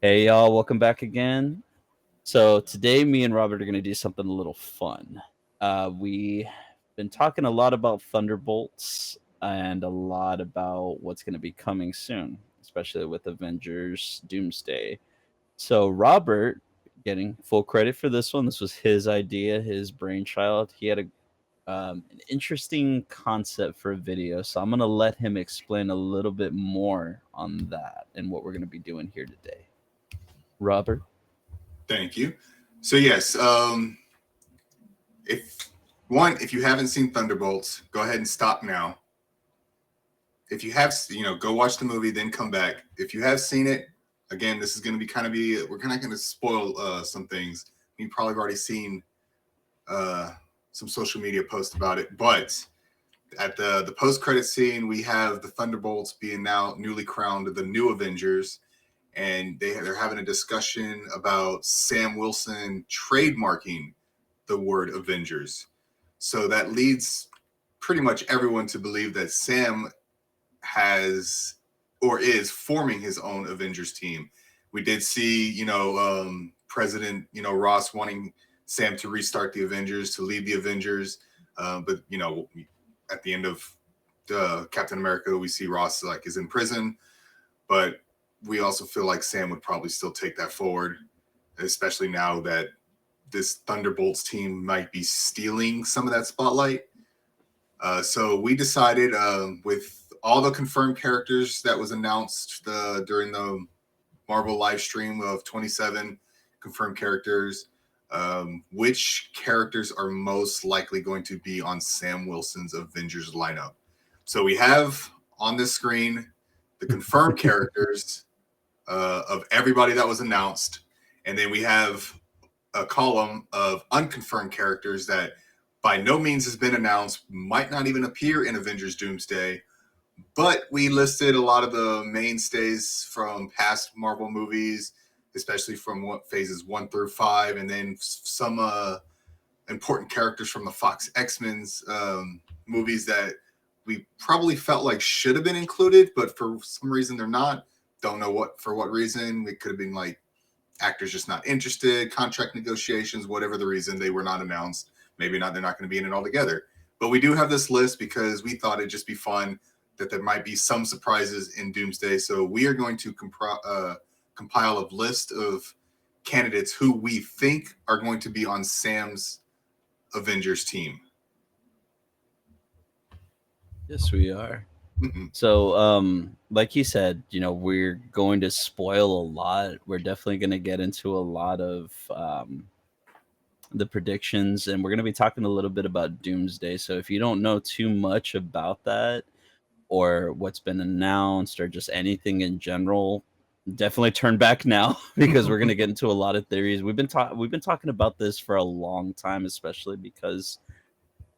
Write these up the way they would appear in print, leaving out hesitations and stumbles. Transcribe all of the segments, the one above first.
Hey y'all, welcome back again. So today me and Robert are going to do something a little fun. We've been talking a lot about Thunderbolts and a lot about what's going to be coming soon, especially with Avengers Doomsday. So Robert, getting full credit for this one. This was his idea, his brainchild. He had an interesting concept for a video, so I'm going to let him explain a little bit more on that and what we're going to be doing here today. Robert? Thank you. So yes, if you haven't seen Thunderbolts, go ahead and stop now. If you have, go watch the movie, then come back. If you have seen it, again, this is going to we're kind of going to spoil some things. You've probably already seen some social media posts about it, but at the post credit scene, we have the Thunderbolts being now newly crowned the new Avengers. And they're having a discussion about Sam Wilson trademarking the word Avengers. So that leads pretty much everyone to believe that Sam has or is forming his own Avengers team. We did see, President, Ross wanting Sam to restart the Avengers, to lead the Avengers. But, at the end of Captain America, we see Ross is in prison. But we also feel like Sam would probably still take that forward, especially now that this Thunderbolts team might be stealing some of that spotlight. So we decided with all the confirmed characters that was announced during the Marvel live stream of 27 confirmed characters, which characters are most likely going to be on Sam Wilson's Avengers lineup. So we have on this screen the confirmed characters of everybody that was announced. And then we have a column of unconfirmed characters that by no means has been announced, might not even appear in Avengers Doomsday. But we listed a lot of the mainstays from past Marvel movies, especially from phases 1 through 5, and then some important characters from the Fox X-Men's movies that we probably felt like should have been included, but for some reason they're not. Don't know for what reason. It could have been like actors just not interested, contract negotiations, whatever the reason, they were not announced. Maybe not, they're not going to be in it altogether. But we do have this list because we thought it'd just be fun that there might be some surprises in Doomsday. So we are going to compile a list of candidates who we think are going to be on Sam's Avengers team. Yes, we are. So, like you said, we're going to spoil a lot. We're definitely going to get into a lot of the predictions, and we're going to be talking a little bit about Doomsday. So, if you don't know too much about that or what's been announced or just anything in general, definitely turn back now because we're going to get into a lot of theories. We've been talking about this for a long time, especially because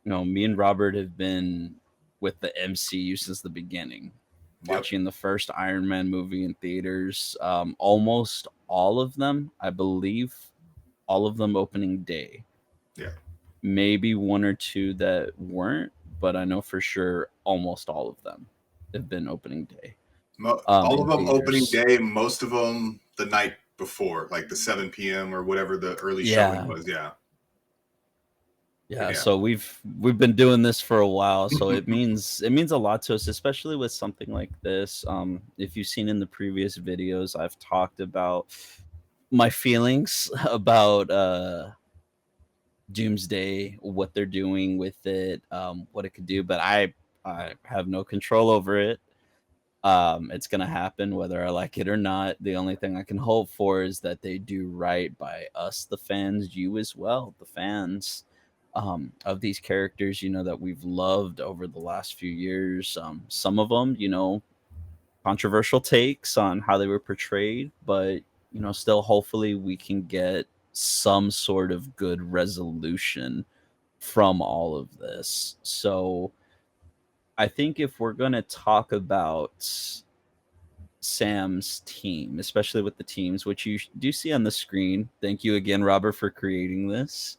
me and Robert have been with the MCU since the beginning. Watching the first Iron Man movie in theaters, almost all of them, I believe, all of them opening day. Yeah. Maybe one or two that weren't, but I know for sure almost all of them have been opening day. All of them opening day, most of them the night before, like the 7 p.m. or whatever the early showing was. Yeah, so we've been doing this for a while, so it means a lot to us, especially with something like this. If you've seen in the previous videos, I've talked about my feelings about Doomsday, what they're doing with it, what it could do, but I have no control over it. It's gonna happen whether I like it or not. The only thing I can hope for is that they do right by us, the fans, you as well, the fans. Of these characters, that we've loved over the last few years. Some of them, controversial takes on how they were portrayed, but, still hopefully we can get some sort of good resolution from all of this. So I think if we're going to talk about Sam's team, especially with the teams, which you do see on the screen, thank you again, Robert, for creating this.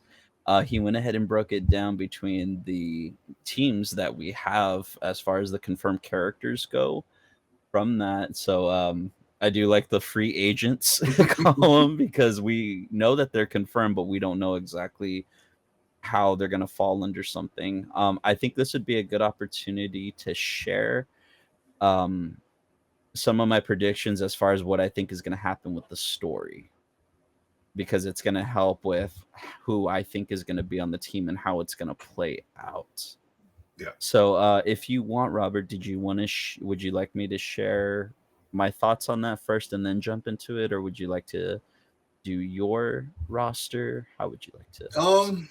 He went ahead and broke it down between the teams that we have as far as the confirmed characters go from that. So I do like the free agents column because we know that they're confirmed, but we don't know exactly how they're going to fall under something. I think this would be a good opportunity to share um, some of my predictions as far as what I think is going to happen with the story, because it's going to help with who I think is going to be on the team and how it's going to play out. Yeah. So, if you want, Robert, did you want to? Would you like me to share my thoughts on that first and then jump into it, or would you like to do your roster? How would you like to?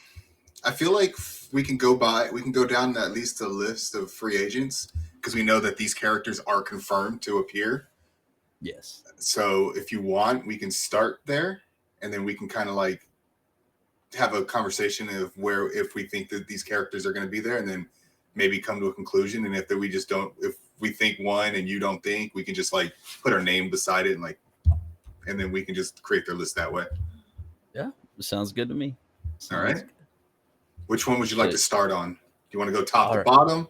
I feel like we can go down at least a list of free agents because we know that these characters are confirmed to appear. Yes. So if you want, we can start there, and then we can kind of like have a conversation of where if we think that these characters are going to be there, and then maybe come to a conclusion. And if we just don't, if we think one and you don't think, we can just like put our name beside it and then we can just create their list that way. Yeah, sounds good to me. All right. Good. Which one would you like to start on? Do you want to go top to right. bottom,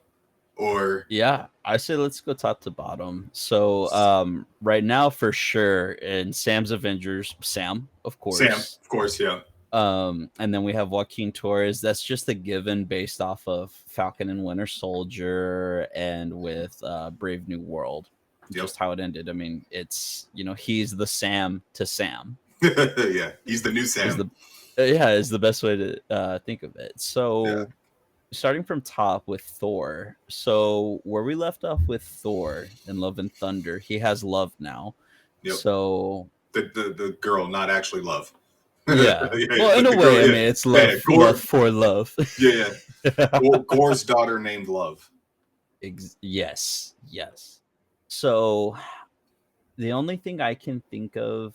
or? Yeah, I say let's go top to bottom. So right now for sure in Sam's Avengers, Sam, of course. Yeah. And then we have Joaquin Torres. That's just a given based off of Falcon and Winter Soldier and with Brave New World. Yep. Just how it ended. I mean, it's, he's the Sam to Sam. Yeah, he's the new Sam. Is the best way to think of it. So Yeah. Starting from top with Thor. So where we left off with Thor in Love and Thunder, he has love now. Yep. So the girl, not actually love. Yeah. Well, in a way, I mean, it's love, love for love. Yeah. Gore's daughter named Love. Yes. So the only thing I can think of,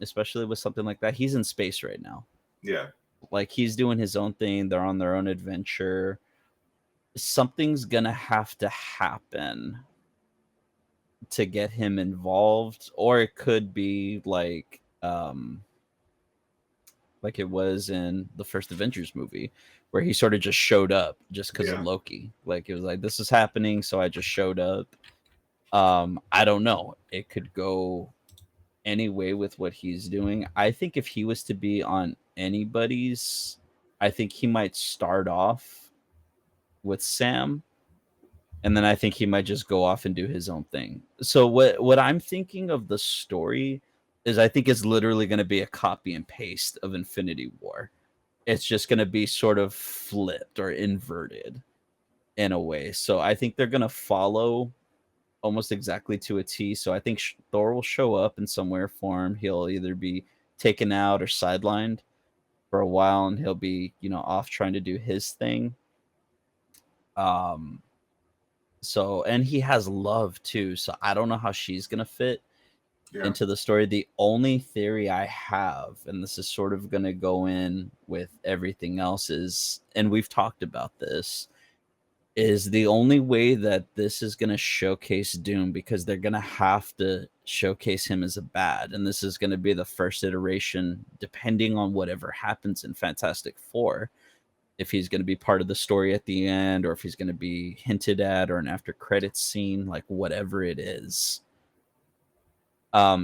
especially with something like that, he's in space right now. Yeah. Like he's doing his own thing. They're on their own adventure. Something's gonna have to happen to get him involved, or it could be like it was in the first Avengers movie, where he sort of just showed up just because of Loki. Like it was like, this is happening, so I just showed up. I don't know. It could go any way with what he's doing. I think if he was to be on anybody's, I think he might start off with Sam, and then I think he might just go off and do his own thing. So what I'm thinking of the story is, I think it's literally going to be a copy and paste of Infinity War. It's just going to be sort of flipped or inverted in a way. So I think they're going to follow almost exactly to a T. So I think Thor will show up in some way or form. He'll either be taken out or sidelined for a while, and he'll be, off trying to do his thing. So, and he has Love too. So I don't know how she's going to fit into the story. The only theory I have, and this is sort of going to go in with everything else, is, and we've talked about this, is the only way that this is going to showcase Doom, because they're going to have to showcase him as a bad. And this is going to be the first iteration, depending on whatever happens in Fantastic Four, if he's going to be part of the story at the end, or if he's going to be hinted at, or an after credits scene, like whatever it is.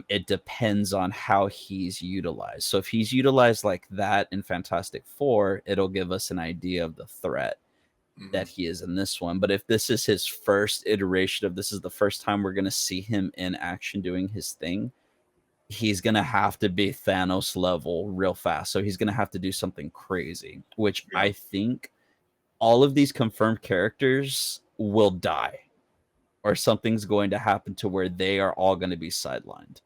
It depends on how he's utilized. So if he's utilized like that in Fantastic Four, it'll give us an idea of the threat that he is in this one. But if this is his first iteration of, this is the first time we're going to see him in action doing his thing, he's going to have to be Thanos level real fast. So he's going to have to do something crazy, which I think all of these confirmed characters will die, or something's going to happen to where they are all going to be sidelined.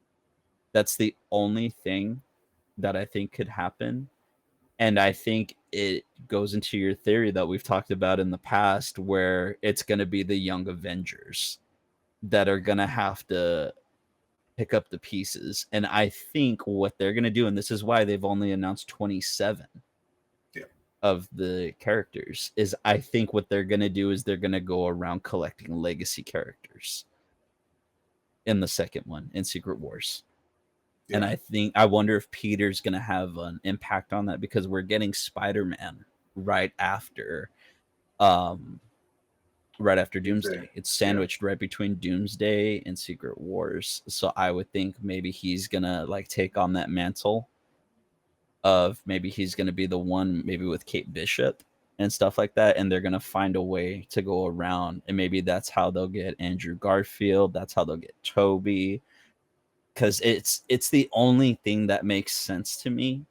That's the only thing that I think could happen. And I think it goes into your theory that we've talked about in the past, where it's going to be the young Avengers that are going to have to pick up the pieces. And I think what they're going to do, and this is why they've only announced 27 of the characters, is I think what they're going to do is they're going to go around collecting legacy characters in the second one, in Secret Wars. And I wonder if Peter's going to have an impact on that, because we're getting Spider-Man right after right after Doomsday. Doomsday. It's Yeah. sandwiched right between Doomsday and Secret Wars. So I would think maybe he's gonna like take on that mantle of maybe he's gonna be the one, maybe with Kate Bishop and stuff like that, and they're gonna find a way to go around, and maybe that's how they'll get Andrew Garfield. That's how they'll get Toby, because it's the only thing that makes sense to me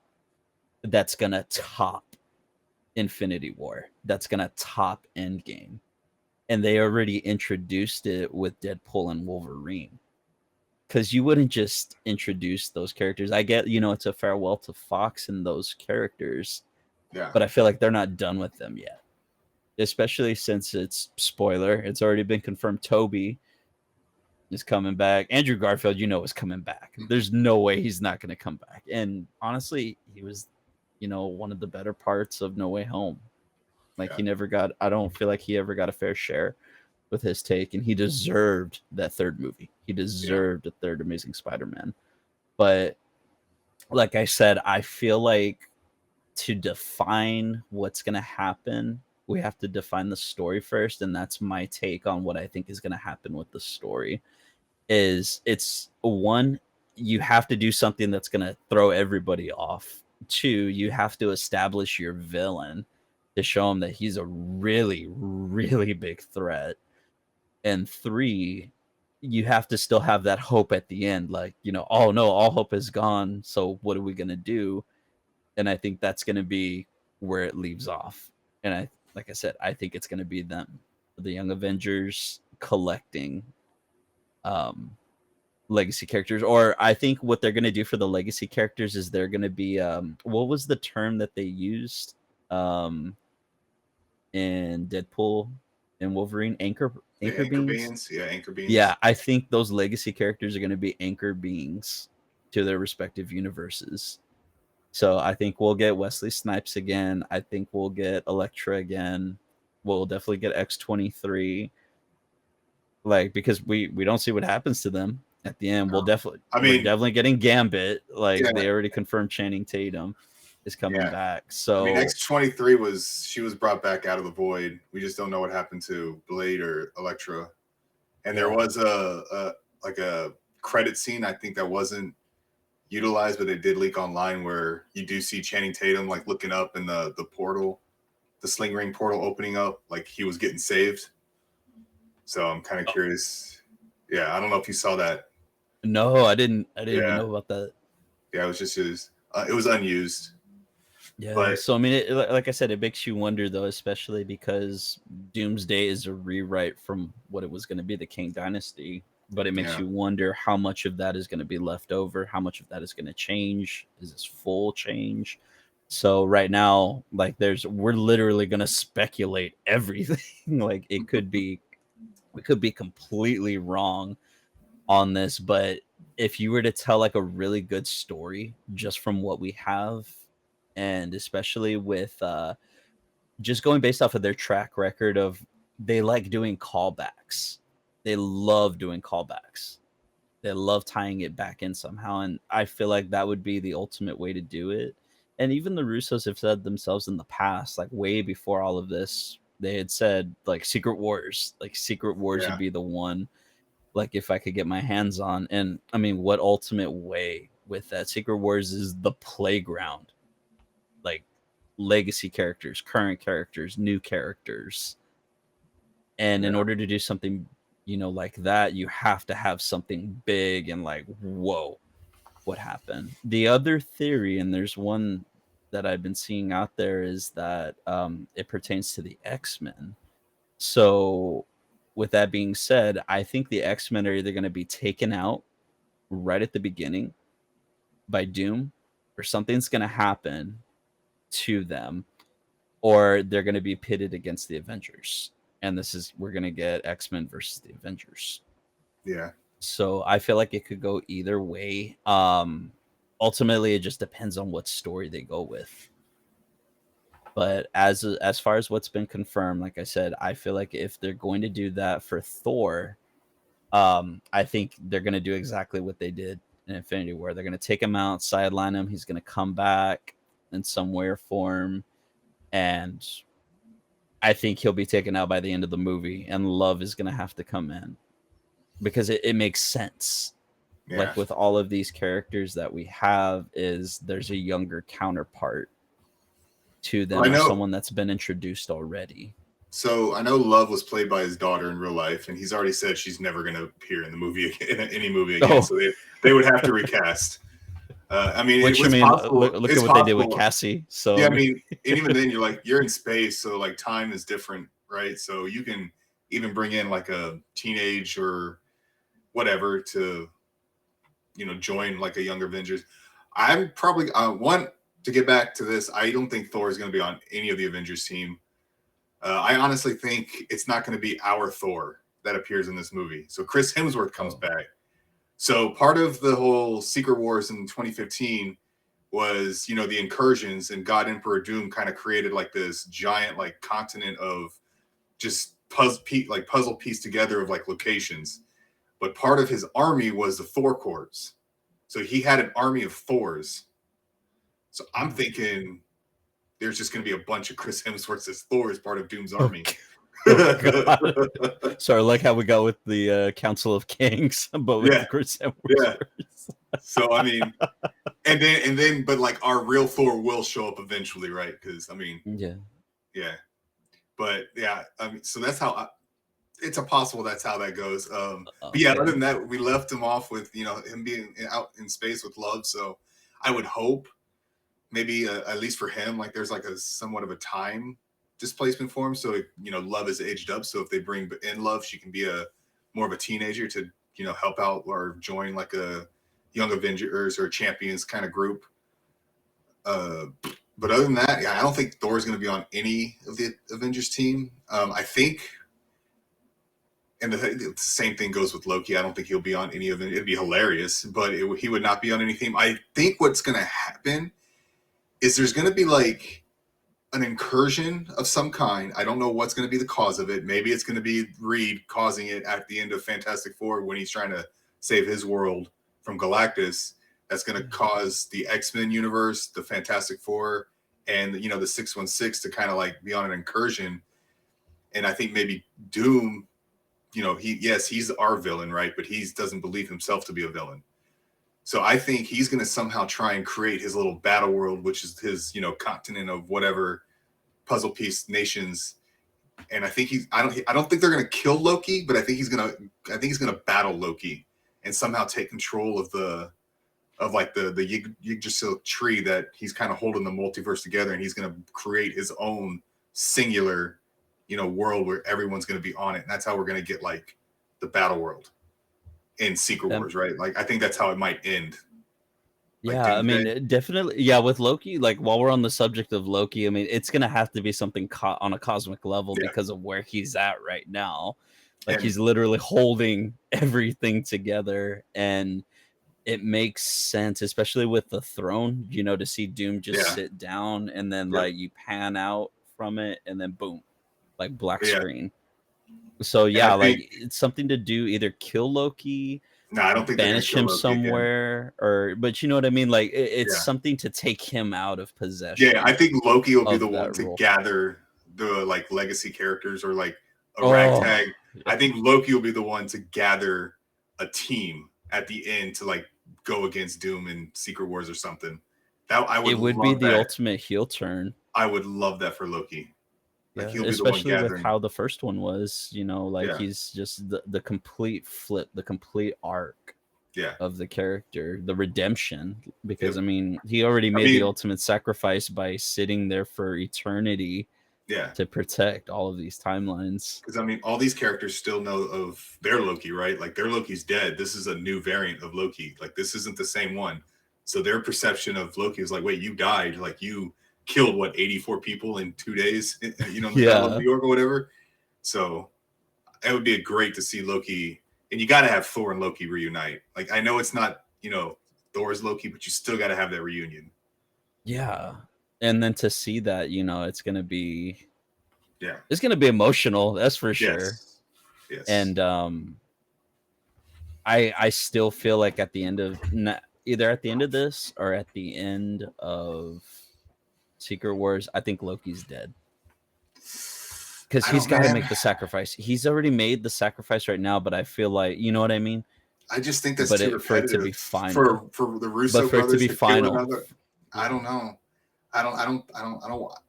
that's gonna top Infinity War. That's gonna top Endgame, and they already introduced it with Deadpool and Wolverine. Because you wouldn't just introduce those characters. I get, it's a farewell to Fox and those characters, Yeah. but I feel like they're not done with them yet. Especially since it's spoiler, it's already been confirmed Toby is coming back. Andrew Garfield, is coming back. There's no way he's not going to come back. And honestly, he was, one of the better parts of No Way Home. Like Yeah. he never got, I don't feel like he ever got a fair share with his take, and he deserved that third movie. He deserved a third Amazing Spider-Man. But like I said, I feel like to define what's going to happen, we have to define the story first, and that's my take on what I think is going to happen with the story. Is it's one, you have to do something that's going to throw everybody off. Two, you have to establish your villain to show him that he's a really, really big threat. And three, you have to still have that hope at the end, like, oh no, all hope is gone, so what are we going to do? And I think that's going to be where it leaves off. And like I said, I think it's going to be them, the Young Avengers, collecting legacy characters. Or I think what they're going to do for the legacy characters is they're going to be what was the term that they used in Deadpool and Wolverine? Anchor The anchor beings. beings. Yeah, anchor beings. Yeah, I think those legacy characters are going to be anchor beings to their respective universes. So I think we'll get Wesley Snipes again. I think we'll get Elektra again. We'll definitely get X-23. Like, because we don't see what happens to them at the end. I We're mean, definitely getting Gambit. Like, yeah, they already confirmed Channing Tatum is coming yeah. back. I mean, So X-23 was brought back out of the void. We just don't know what happened to Blade or Elektra. And there was a credit scene, I think, that wasn't utilized, but it did leak online, where you do see Channing Tatum like looking up in the portal, the sling ring portal opening up, like he was getting saved. So I'm kind of curious. Yeah, I don't know if you saw that. no, I didn't even Yeah, know about that. yeah, it was just it was unused. Yeah, But so I mean, like I said, it makes you wonder though, especially because Doomsday is a rewrite from what it was going to be, the King Dynasty. But it makes yeah, you wonder how much of that is going to be left over, how much of that is going to change. Is this full change? So right now, like, we're literally going to speculate everything. Like, we could be completely wrong on this, but if you were to tell like a really good story just from what we have, and especially with just going based off of their track record of, they like doing callbacks, they love doing callbacks, they love tying it back in somehow, and I feel like that would be the ultimate way to do it. And even the Russos have said themselves in the past, like way before all of this, they had said like Secret Wars would yeah, be the one, like if I could get my hands on. And I mean, what ultimate way with that? Secret Wars is the playground, like legacy characters, current characters, new characters. And yeah, in order to do something, like that, you have to have something big and like, whoa, what happened? The other theory, and there's one that I've been seeing out there, is that it pertains to the X-Men. So with that being said, I think the X-Men are either going to be taken out right at the beginning by Doom, or something's going to happen to them, or they're going to be pitted against the Avengers. And we're going to get X-Men versus the Avengers. yeah, So I feel like it could go either way. Ultimately, it just depends on what story they go with. But as far as what's been confirmed, like I said, I feel like if they're going to do that for Thor, I think they're going to do exactly what they did in Infinity War. They're going to take him out, sideline him. He's going to come back in some way or form, and I think he'll be taken out by the end of the movie, and Love is going to have to come in because it makes sense. Yeah. Like with all of these characters that we have, is there's a younger counterpart to them, I or know. someone that's been introduced already. So I know Love was played by his daughter in real life, and he's already said she's never going to appear in the movie in any movie again. Oh. So they would have to recast. I mean, Which, it was I mean, possible. look It's at what they did with possible. Cassie. So Yeah, I mean, and even then, you're in space, so like time is different, right? So you can even bring in like a teenage or whatever to, join like a younger Avengers. I'm probably one to get back to this. I don't think Thor is going to be on any of the Avengers team. I honestly think it's not going to be our Thor that appears in this movie. So Chris Hemsworth comes back. So part of the whole Secret Wars in 2015 was, the incursions, and God Emperor Doom kind of created like this giant like continent of just puzzle piece together of like locations. But part of his army was the Thor Corps. So he had an army of Thors. So I'm thinking there's just going to be a bunch of Chris Hemsworths as Thor as part of Doom's army. God. So I like how we got with the Council of Kings, but with Chris Hemsworth. Yeah. So I mean, and then, but like our real Thor will show up eventually, right? Because I mean, yeah. But yeah, I mean, so that's how it's possible that's how that goes. But yeah, other than that, we left him off with him being out in space with Love. So I would hope maybe at least for him, like there's like a somewhat of a time displacement for him. So Love is aged up. So if they bring in Love, she can be more of a teenager to help out or join like a Young Avengers or Champions kind of group. But other than that, yeah, I don't think Thor's going to be on any of the Avengers team. I think, and the same thing goes with Loki. I don't think he'll be on any of it. It'd be hilarious, but he would not be on anything. I think what's going to happen is there's going to be like an incursion of some kind. I don't know what's going to be the cause of it. Maybe it's going to be Reed causing it at the end of Fantastic Four when he's trying to save his world from Galactus. That's going to cause the X-Men universe, the Fantastic Four, and the 616 to kind of like be on an incursion. And I think maybe Doom, he's our villain, right? But he doesn't believe himself to be a villain. So I think he's going to somehow try and create his little battle world, which is his, continent of whatever puzzle piece nations. And I think I don't think they're going to kill Loki, but I think he's going to battle Loki and somehow take control of the Yggdrasil tree that he's kind of holding the multiverse together, and he's going to create his own singular, world where everyone's going to be on it. And that's how we're going to get like the battle world in Secret Wars, right? Like I think that's how it might end. Like Doomsday. I mean, definitely. Yeah, with Loki, like while we're on the subject of Loki, I mean, it's going to have to be something on a cosmic level because of where he's at right now. Like he's literally holding everything together, and it makes sense, especially with the throne, to see Doom just sit down and then like you pan out from it and then boom, like black screen. So like it's something to do, either kill Loki, no, I don't think banish him somewhere, but you know what I mean? Like it's something to take him out of possession. Yeah, I think Loki will be the one to gather the like legacy characters or like a ragtag. I think Loki will be the one to gather a team at the end to like go against Doom in Secret Wars or something. It would be the ultimate heel turn. I would love that for Loki. Like he'll especially be the one with how the first one was, he's just the complete flip, the complete arc of the character, the redemption. Because I mean, he already made the ultimate sacrifice by sitting there for eternity to protect all of these timelines. Because I mean, all these characters still know of their Loki, right? Like their Loki's dead. This is a new variant of Loki. Like this isn't the same one. So their perception of Loki is like, wait, you died. Like you killed 84 people in 2 days, in the Battle of New York or whatever. So it would be great to see Loki, and you got to have Thor and Loki reunite. Like I know it's not, Thor's Loki, but you still got to have that reunion. Yeah. And then to see that, it's going to be, it's going to be emotional. That's for sure. Yes. And I still feel like at the end of either at the end of this or at the end of Secret Wars, I think Loki's dead. because I he's don't, got to man. make the sacrifice. He's already made the sacrifice right now, but I feel like, you know what I mean. I just think that's But too for it to be repetitive final, for the but Russo for it to brothers be to kill final, another. I yeah. don't know. I don't.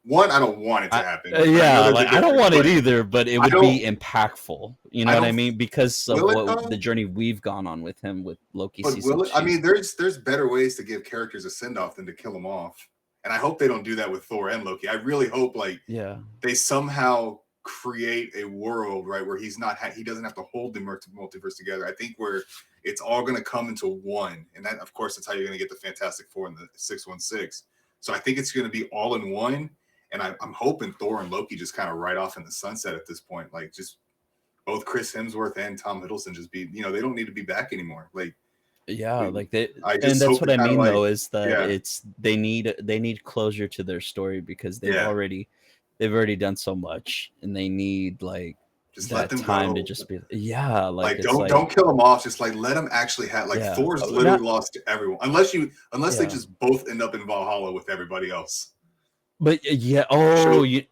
One, I don't want it to happen. But I know Yeah, there's a like I don't difference. want it But either, but it I would be don't. impactful. You know I what I don't. mean? Because of Will it what the though? journey we've gone on with him with Loki But season will it? I 2. mean, there's better ways to give characters a send off than to kill them off. And I hope they don't do that with Thor and Loki. I really hope like Yeah. they somehow create a world right where he doesn't have to hold the multiverse together. I think where it's all going to come into one, and that of course that's how you're going to get the Fantastic Four and the 616. So I think it's going to be all in one, and I'm hoping Thor and Loki just kind of ride off in the sunset at this point, like just both Chris Hemsworth and Tom Hiddleston just be, they don't need to be back anymore. Like Yeah, like I and just that's hope what it I kind of mean like, though, is that yeah, they need closure to their story because yeah, they've already done so much, and they need like just let that them time to go. just be, yeah, like Like it's don't like, kill them off. Just like let them actually have like yeah, Thor's oh, literally not, lost to everyone unless they yeah, just both end up in Valhalla with everybody else, but yeah, oh, show you,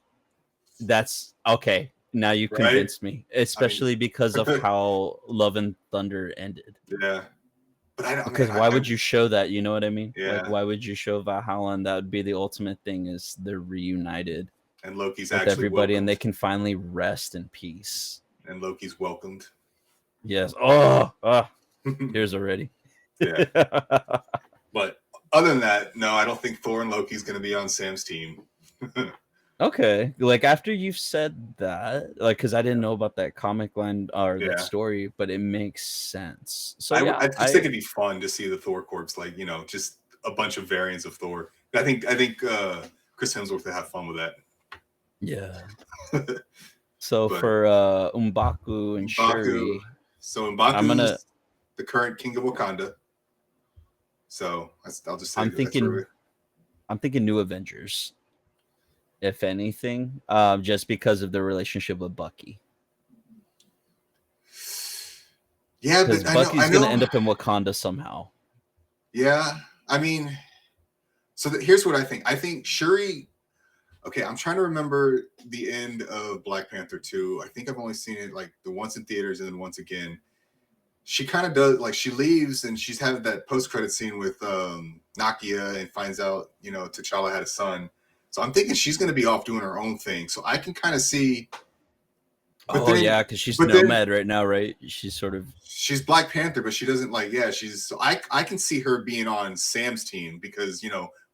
that's okay, now you right. convinced me, I mean, especially because of how Love and Thunder ended. yeah, but I don't, man. Because why would you show that? You know what I mean? Like, Yeah, why would you show Valhalla? And that would be the ultimate thing, is they're reunited and Loki's with actually everybody, and welcomed, they can finally rest in peace. and Loki's welcomed. Yes. Oh, here's already. Yeah, but other than that, no, I don't think Thor and Loki's going to be on Sam's team. Okay. Like, after you've said that, like, because I didn't know about that comic line or that Yeah, story, but it makes sense. So yeah, I just think it'd be fun to see the Thor corpse, like just a bunch of variants of Thor. I think Chris Hemsworth would have fun with that. yeah. So But for Umbaku and M'Baku, Shuri, so I'm gonna. M'Baku's the current king of Wakanda. So I'll just say I'm that's where we. thinking. I'm thinking New Avengers, if anything, just because of the relationship with Bucky. Yeah, Because but I Bucky's gonna know. end up in Wakanda somehow. Yeah, I mean, so here's what I think. I think Shuri. Okay, I'm trying to remember the end of Black Panther 2. I think I've only seen it like the once in theaters and then once again. She kind of does like she leaves and she's having that post credit scene with Nakia and finds out T'Challa had a son. So I'm thinking she's going to be off doing her own thing. So I can kind of see, but Oh then yeah, because she's but then Nomad right now, right? She's sort of. she's Black Panther, but she doesn't like she's so I can see her being on Sam's team because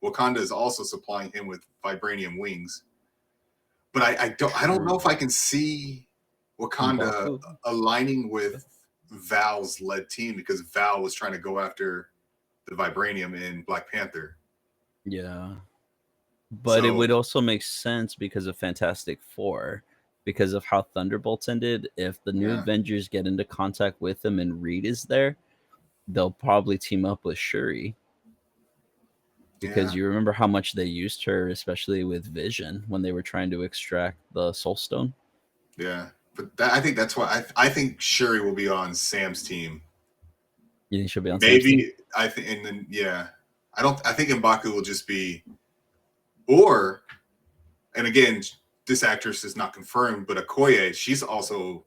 Wakanda is also supplying him with vibranium wings. But I don't know if I True. can see Wakanda M'Baku. aligning with Val's led team because Val was trying to go after the vibranium in Black Panther. Yeah. But it So would also make sense because of Fantastic Four, because of how Thunderbolts ended. If the new yeah, Avengers get into contact with them and Reed is there, they'll probably team up with Shuri. Because yeah, you remember how much they used her, especially with Vision, when they were trying to extract the Soul Stone. yeah. But I think that's why I think Shuri will be on Sam's team. You think she'll be on Sam's team? Maybe I think, and then I don't. I think M'Baku will just be, or, and again, this actress is not confirmed, but Okoye, she's also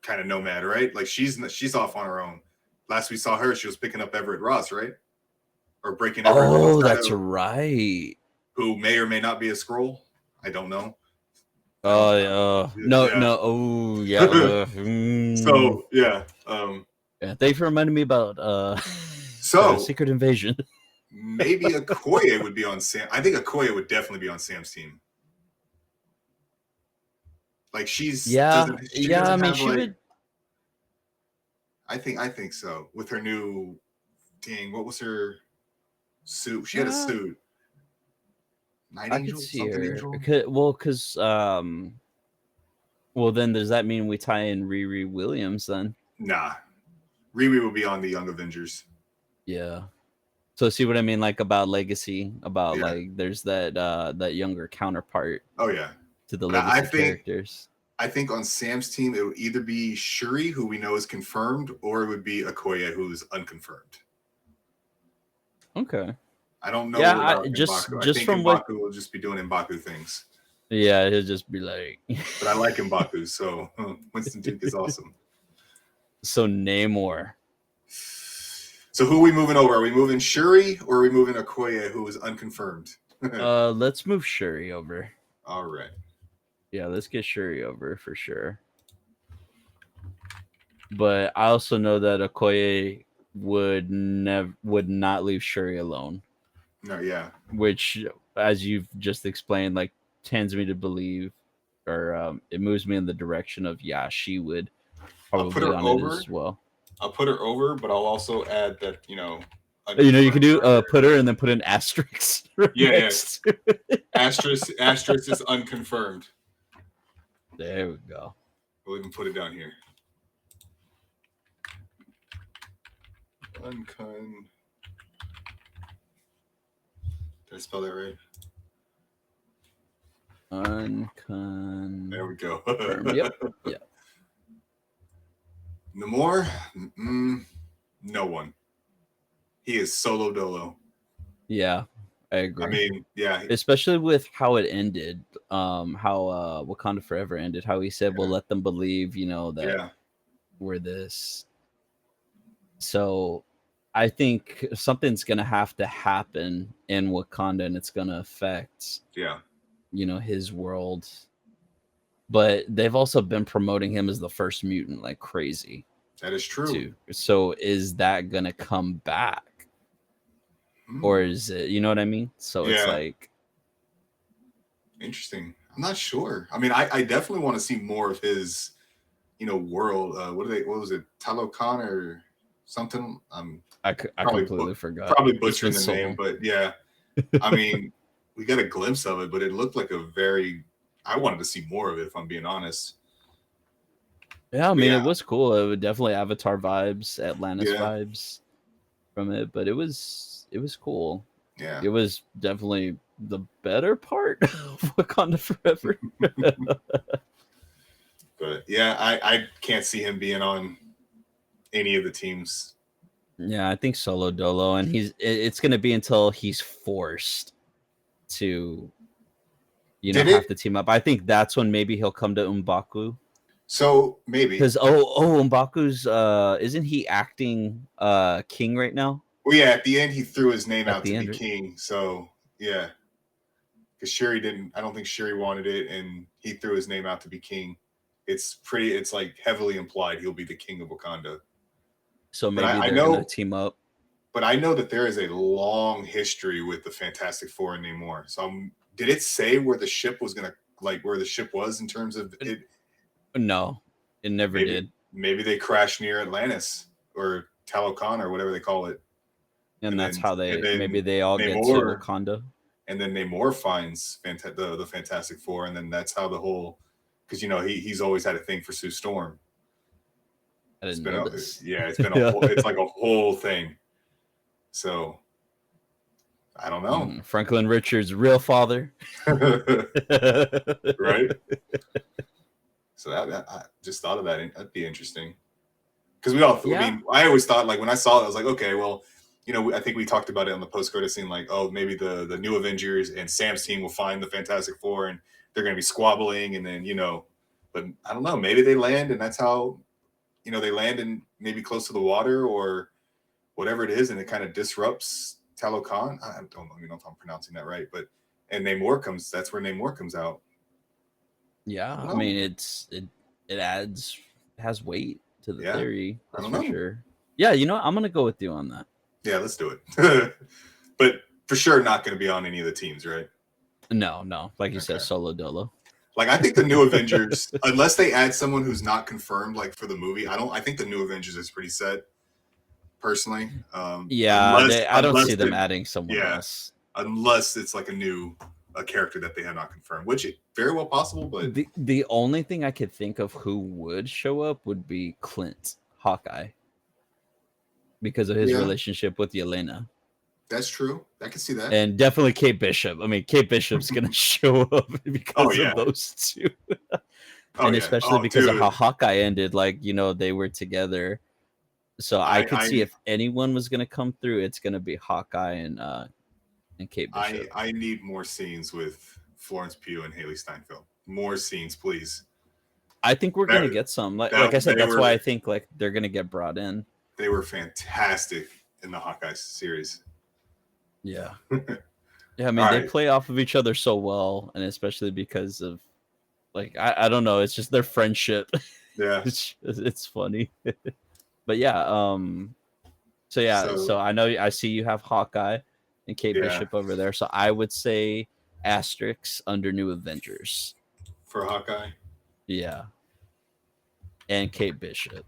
kind of nomad, right? Like she's off on her own. Last we saw her, she was picking up Everett Ross, right? Or breaking Everett Ross Oh, out that's of right. who may or may not be a scroll. I don't know. Oh yeah. No, Yeah. no. Oh yeah. So yeah. Yeah. Thanks for reminding me about So Secret Invasion. maybe Okoye would be on Sam. I think Okoye would definitely be on Sam's team. Like she Yeah, yeah. I doesn't mean, have she like would. I think so with her new dang what was her suit? She had a Yeah, suit. Night I could Angel, see something her. Angel. Well, then does that mean we tie in Riri Williams then? Nah, Riri will be on the Young Avengers. Yeah. So see what I mean, like about legacy, about Yeah. like there's that younger counterpart Oh yeah. to the But legacy characters. I think on Sam's team it would either be Shuri, who we know is confirmed, or it would be Okoye, who's unconfirmed. Okay. I don't know Yeah, about M'Baku. I just think from what M'Baku will just be doing M'Baku things. Yeah, he'll just be like. But I like M'Baku, so Winston Duke is awesome. So Namor. So who are we moving over? Are we moving Shuri or are we moving Okoye, who is unconfirmed? Let's move Shuri over. All right. Yeah, let's get Shuri over for sure. But I also know that Okoye would not leave Shuri alone. No, yeah. Which, as you've just explained, like tends me to believe, or it moves me in the direction of she would I'll put probably her on it over. as well. I'll put her over, but I'll also add that You can do put her and then put an asterisk. Yeah. Asterisk is unconfirmed. There we go. We'll even put it down here. Did I spell that right? There we go. Yep. Yeah. Namor? No one. He is solo dolo. Yeah, I agree. I mean, yeah. Especially with how it ended, how Wakanda Forever ended, how he said, we'll let them believe, that we're this. So I think something's going to have to happen in Wakanda and it's going to affect, his world. But they've also been promoting him as the first mutant like crazy. That is true. Too. So is that going to come back? Or is it, you know what I mean? So it's like interesting. I'm not sure. I mean, I definitely want to see more of his, world. What was it? Talokan or something? I completely forgot. Probably butchering the name, but yeah. I mean, we got a glimpse of it, but it looked like I wanted to see more of it, if I'm being honest. Yeah, I mean, it was cool. It would definitely Avatar vibes, Atlantis vibes from it, but it was cool. Yeah. It was definitely the better part of Wakanda Forever. But yeah, I can't see him being on any of the teams. Yeah, I think solo dolo, and it's going to be until he's forced to, have to team up. I think that's when maybe he'll come to M'Baku. So maybe because M'Baku's isn't he acting king right now? Well, yeah, at the end he threw his name out to be king. So yeah, because Shuri didn't. I don't think Shuri wanted it, and he threw his name out to be king. It's like heavily implied he'll be the king of Wakanda. So maybe they're gonna team up. But I know that there is a long history with the Fantastic Four and Namor. So did it say where the ship was where the ship was in terms of it? No, it never did. Maybe they crashed near Atlantis or Talokan or whatever they call it. And that's how maybe they all get to Wakanda. And then Namor finds the Fantastic Four, and then that's how the whole, because he's always had a thing for Sue Storm. I didn't know this. It's been it's like a whole thing. So I don't know. Franklin Richards' real father, right? So I just thought of that. That'd be interesting. Because I mean, I always thought, like, when I saw it, I was like, okay, well, I think we talked about it on the post-credit scene, like, oh, maybe the new Avengers and Sam's team will find the Fantastic Four and they're going to be squabbling, and then, but I don't know, maybe they land and that's how, they land in maybe close to the water or whatever it is, and it kind of disrupts Talokan. I don't know if I'm pronouncing that right, but and that's where Namor comes out. Yeah, I mean, it has weight to the theory. That's for sure. Yeah, I'm gonna go with you on that. Yeah, let's do it. But for sure, not going to be on any of the teams, right? No. Like you said, solo dolo. Like, I think the new Avengers, unless they add someone who's not confirmed, like for the movie, I think the new Avengers is pretty set. Personally, I don't see them adding someone else unless it's like a character that they have not confirmed, which is very well possible. But the only thing I could think of who would show up would be Clint, Hawkeye, because of his relationship with Yelena. That's true. I can see that. And definitely Kate Bishop. I mean, Kate Bishop's going to show up because of those two. And especially because of how Hawkeye ended, like, they were together. So I could see if anyone was going to come through, it's going to be Hawkeye and Kate Bishop. I need more scenes with Florence Pugh and Haley Steinfeld. More scenes, please. I think we're gonna get some. Like I said, that's why I think like they're gonna get brought in. They were fantastic in the Hawkeye series. Yeah. Yeah, I mean they play off of each other so well, and especially because of like I don't know, it's just their friendship. Yeah. it's funny. But yeah, so I know I see you have Hawkeye and Kate Bishop over there. So I would say asterisks under New Avengers. For Hawkeye? Yeah. And Kate Bishop.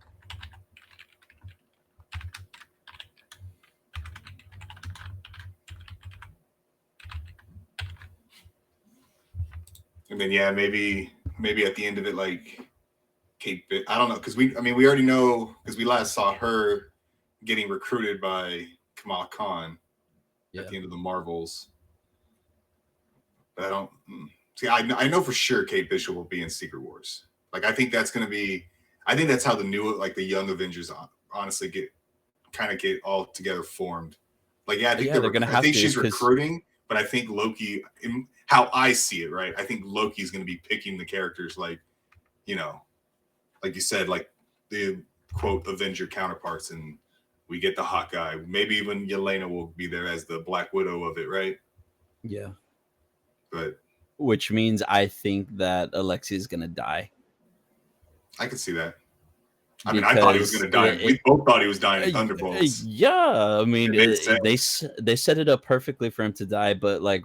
And then maybe at the end of it, like Kate, I don't know, because we already know, because we last saw her getting recruited by Kamala Khan at the end of the Marvels. But I don't see. I know for sure Kate Bishop will be in Secret Wars. Like I think that's going to be. I think that's how the Young Avengers honestly get all together formed. Like I think they're going to. I think she's recruiting, but I think Loki. How I see it, right? I think Loki's going to be picking the characters, like like you said, like the quote Avenger counterparts, and we get the Hawkeye. Maybe even Yelena will be there as the Black Widow of it, right? Yeah. But which means I think that Alexi is gonna die. I could see that. I mean, I thought he was gonna die. We both thought he was dying in Thunderbolts. Yeah, I mean, they set it up perfectly for him to die, but like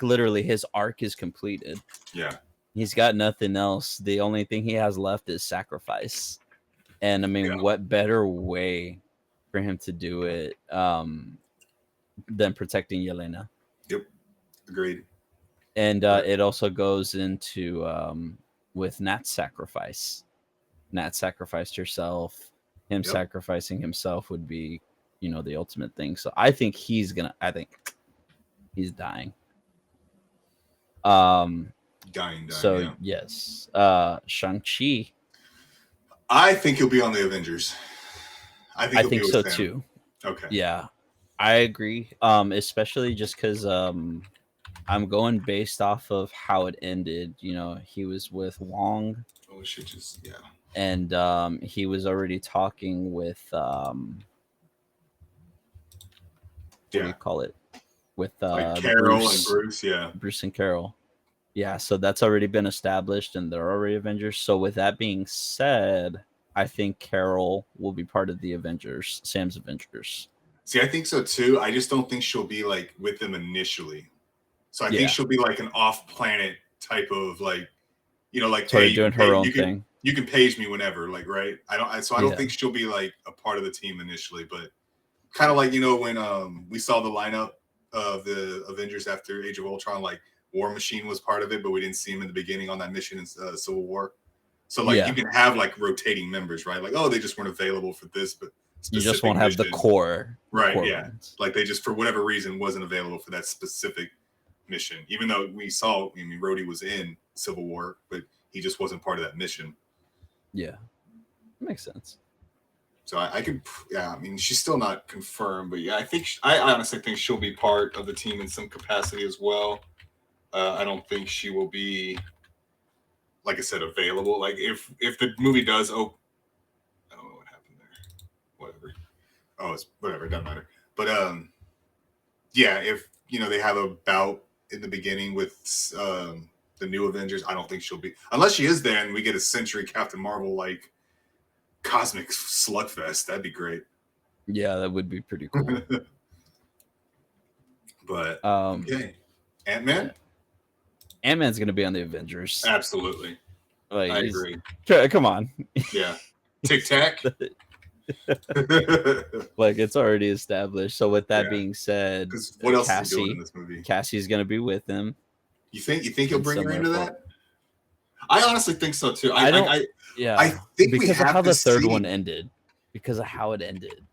literally, his arc is completed. Yeah, he's got nothing else. The only thing he has left is sacrifice, and I mean, what better way for him to do it than protecting Yelena? Yep, agreed. And it also goes into with Nat's sacrifice. Nat sacrificed herself. Him sacrificing himself would be, the ultimate thing. So I think he's dying. Dying. So yes, Shang-Chi. I think he'll be on the Avengers. I think so too. Okay. Yeah, I agree. Especially just because I'm going based off of how it ended. He was with Wong. Oh, shit! Just And he was already talking with what do you call it? With like Carol Bruce, and Bruce, Bruce and Carol. Yeah, so that's already been established, and they're already Avengers. So with that being said, I think Carol will be part of the Avengers, Sam's Avengers. See, I think so too. I just don't think she'll be like with them initially. So I think she'll be like an off-planet type of like, like sort of doing her own thing. You can page me whenever, like, right? I don't think she'll be like a part of the team initially, but kind of like when we saw the lineup of the Avengers after Age of Ultron, like War Machine was part of it, but we didn't see him in the beginning on that mission in Civil War. So like you can have like rotating members, right? Like, oh, they just weren't available for this, but you just won't have the core, right? Core yeah, ones. Like they just for whatever reason wasn't available for that specific mission, even though we saw, Rhodey was in Civil War, but he just wasn't part of that mission. Yeah, makes sense. So I she's still not confirmed, but I honestly think she'll be part of the team in some capacity as well. I don't think she will be, like I said, available. Like if the movie does, I don't know what happened there. Whatever. Oh, it's whatever. It doesn't matter. But if they have a bout in the beginning with the new Avengers, I don't think she'll be, unless she is there and we get a Century Captain Marvel like cosmic slugfest. That'd be great. Yeah, that would be pretty cool. But okay, Ant-Man. Yeah. Ant-Man's gonna be on the Avengers. Absolutely, like, I agree. Come on. Yeah, Tic Tac. Like it's already established. So with that being said, what else is he doing in this movie? Cassie's gonna be with him. You think he'll bring her into that? I honestly think so too. I think because of how the third one ended. Because of how it ended.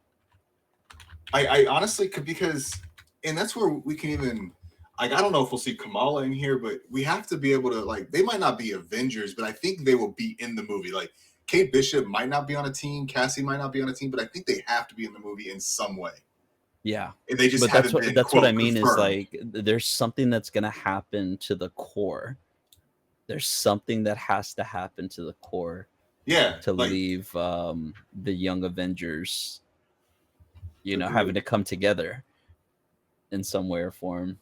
I honestly could, because, and that's where we can even, like, I don't know if we'll see Kamala in here, but we have to be able to, like, they might not be Avengers, but I think they will be in the movie. Like, Kate Bishop might not be on a team, Cassie might not be on a team, but I think they have to be in the movie in some way. Yeah. They just But haven't been that's what I quote mean is confirmed. like there's something that's gonna happen to the core. There's something that has to happen to the core Yeah, to like leave the young Avengers, having agreed. to come together in some way or form.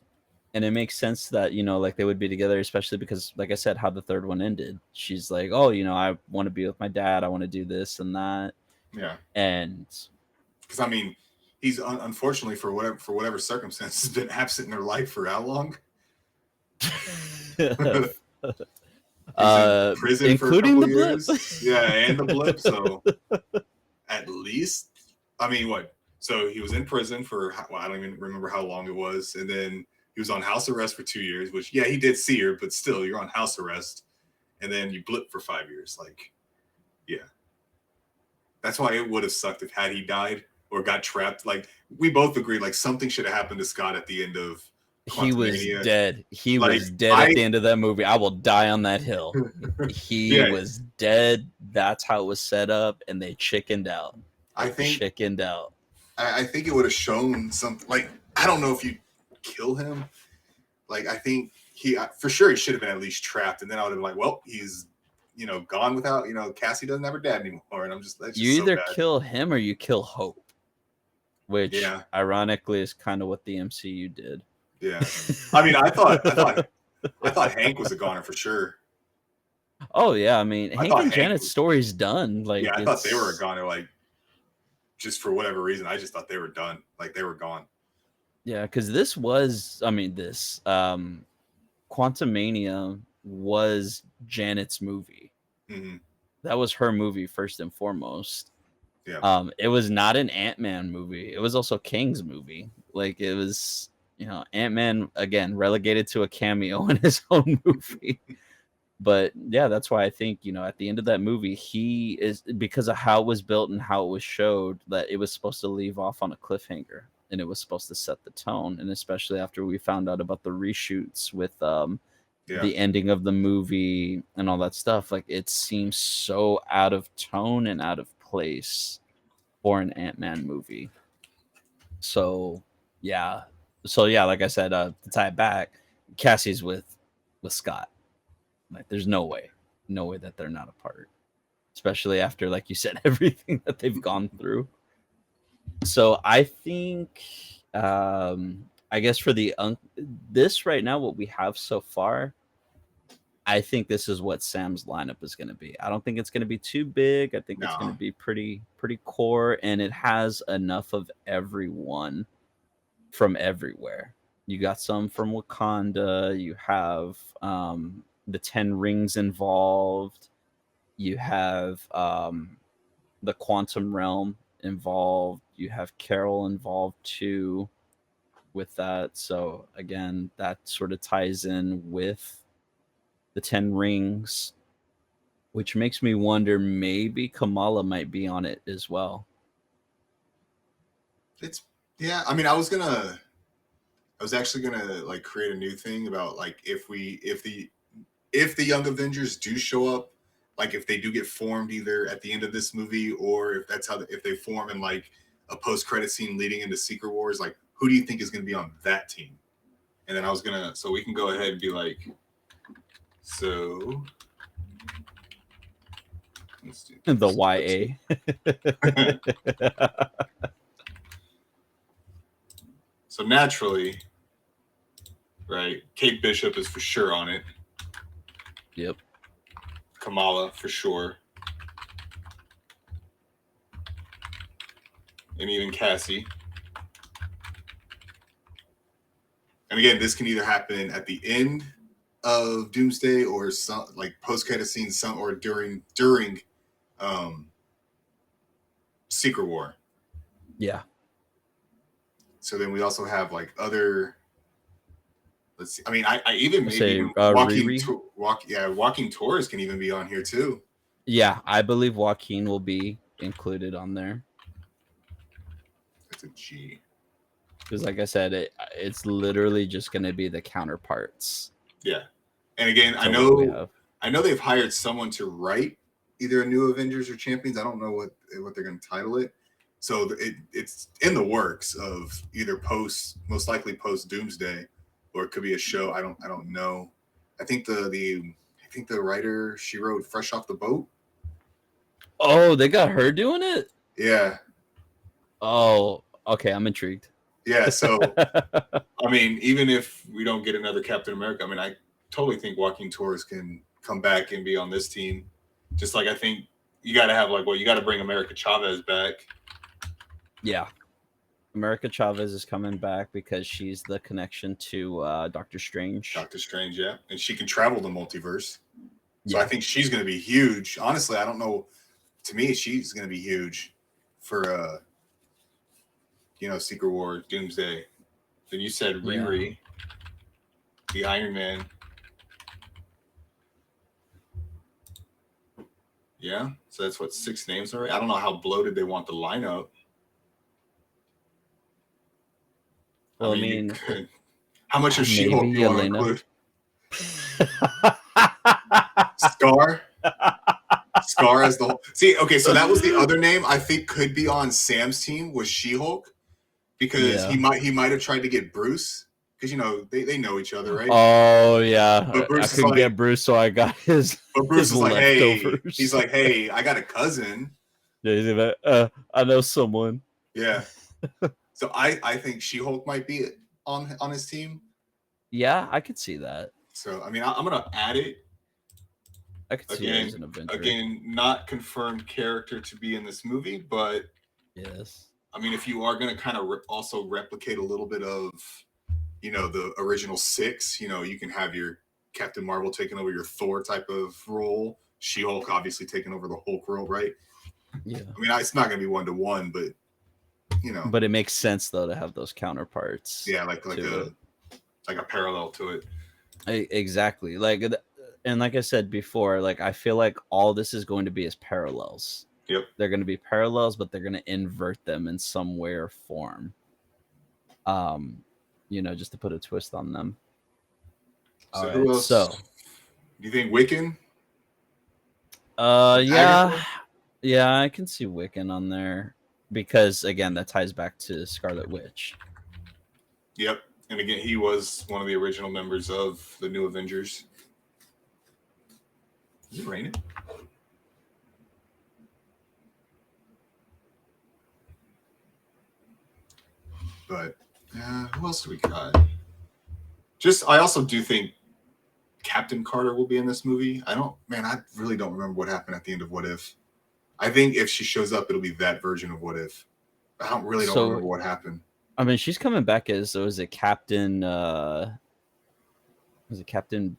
And it makes sense that, like they would be together, especially because, like I said, how the third one ended. She's like, oh, I want to be with my dad. I want to do this and that. Yeah, And because I mean, he's unfortunately for whatever circumstances been absent in their life for how long? He was in prison for a including couple the blip. years. Yeah, and the blip. So at least, I mean, what? So he was in prison for, well, I don't even remember how long it was. And then he was on house arrest for 2 years, which, yeah, he did see her, but still, you're on house arrest. And then you blip for 5 years. Like, yeah. That's why it would have sucked if had he died or got trapped. Like, we both agreed, like, something should have happened to Scott at the end of He was Quantumania. dead. He Like, was dead at the end of that movie. I will die on that hill. He yeah, was dead. That's how it was set up, and they chickened out. I think Chickened out. I think it would have shown something. Like, I don't know if you kill him. Like, I think he for sure he should have been at least trapped, and then I would have been like, well, he's gone without Cassie doesn't have her dad anymore, and I'm just that's You just so either bad. kill him or you kill Hope, which Yeah, ironically is kind of what the MCU did. yeah. I mean, I thought Hank was a goner for sure. Oh yeah, I mean, Hank and Janet's was, story's done. Like, yeah, I thought they were a goner. Like, just for whatever reason, I just thought they were done. Like, they were gone. Yeah, because this was, I mean, this Quantumania was Janet's movie. Mm-hmm. That was her movie first and foremost. Yeah. It was not an Ant-Man movie. It was also King's movie. Like, it was, Ant-Man again relegated to a cameo in his own movie. But yeah, that's why I think, at the end of that movie, he is, because of how it was built and how it was showed, that it was supposed to leave off on a cliffhanger and it was supposed to set the tone. And especially after we found out about the reshoots with the ending of the movie and all that stuff, like it seems so out of tone and out of place for an Ant-Man movie. So yeah. Like I said, to tie it back, Cassie's with Scott. Like, there's no way that they're not apart, especially after, like you said, everything that they've gone through. So I think, I guess for this right now, what we have so far, I think this is what Sam's lineup is going to be. I don't think it's going to be too big. I think it's going to be pretty core, and it has enough of everyone from everywhere. You got some from Wakanda. You have the 10 rings involved. You have the quantum realm involved. You have Carol involved too with that. So again, that sort of ties in with the 10 rings, which makes me wonder maybe Kamala might be on it as well. Yeah, I mean, I was actually gonna like create a new thing about like if the Young Avengers do show up, like if they do get formed either at the end of this movie or if that's if they form in like a post-credit scene leading into Secret Wars, like who do you think is going to be on that team? And then I was gonna, so we can go ahead and be like, so let's do The YA. So naturally, right? Kate Bishop is for sure on it. Yep. Kamala for sure. And even Cassie. And again, this can either happen at the end of Doomsday or some like post-credit scene, some or during Secret War. Yeah. So then we also have like other. Let's see. I mean, I even maybe say Walking Tours can even be on here too. Yeah, I believe Joaquin will be included on there. That's a G. Because, like I said, it's literally just going to be the counterparts. Yeah, and again, I know they've hired someone to write either a New Avengers or Champions. I don't know what they're going to title it. So it's in the works of either most likely post Doomsday, or it could be a show. I don't know. I think the writer, she wrote Fresh Off the Boat. Oh, they got her doing it? Yeah. Oh, okay. I'm intrigued. Yeah. So, I mean, even if we don't get another Captain America, I mean, I totally think Joaquin Torres can come back and be on this team. Just like I think you got to have you got to bring America Chavez back. Yeah. America Chavez is coming back because she's the connection to Doctor Strange. Doctor Strange, yeah. And she can travel the multiverse. So yeah. I think she's going to be huge. Honestly, I don't know. To me, she's going to be huge for, Secret War, Doomsday. Then you said Riri, the Iron Man. Yeah. So that's what, 6 names already? I don't know how bloated they want the lineup. Well, I mean how much of She-Hulk do you want to include? Scar as the whole. See, okay, so that was the other name I think could be on Sam's team was She-Hulk, because he might have tried to get Bruce, because they know each other, right? Oh yeah, but Bruce I couldn't get Bruce, so I got his. But Bruce his is like, leftovers. hey, he's like, hey, I got a cousin. Yeah, he's like, I know someone. Yeah. So I think She-Hulk might be on his team. Yeah, I could see that. So I mean, I'm gonna add it. I could see it as an Avenger. Again, not confirmed character to be in this movie, but yes. I mean, if you are gonna kind of also replicate a little bit of, the original 6, you can have your Captain Marvel taking over your Thor type of role. She-Hulk obviously taking over the Hulk role, right? Yeah. I mean, it's not gonna be 1-to-1, but But it makes sense though to have those counterparts. Yeah, like a parallel to it. Exactly. And like I said before, I feel like all this is going to be is parallels. Yep. They're going to be parallels, but they're going to invert them in some way or form. Just to put a twist on them. So who else? So, do you think Wiccan? Yeah, I can see Wiccan on there because again, that ties back to Scarlet Witch. Yep, and again, he was one of the original members of the New Avengers. Is it raining? But who else do we got? I also do think Captain Carter will be in this movie. I really don't remember what happened at the end of What If. I think if she shows up, it'll be that version of What If. I don't remember what happened. I mean, she's coming back as Captain? Was it Captain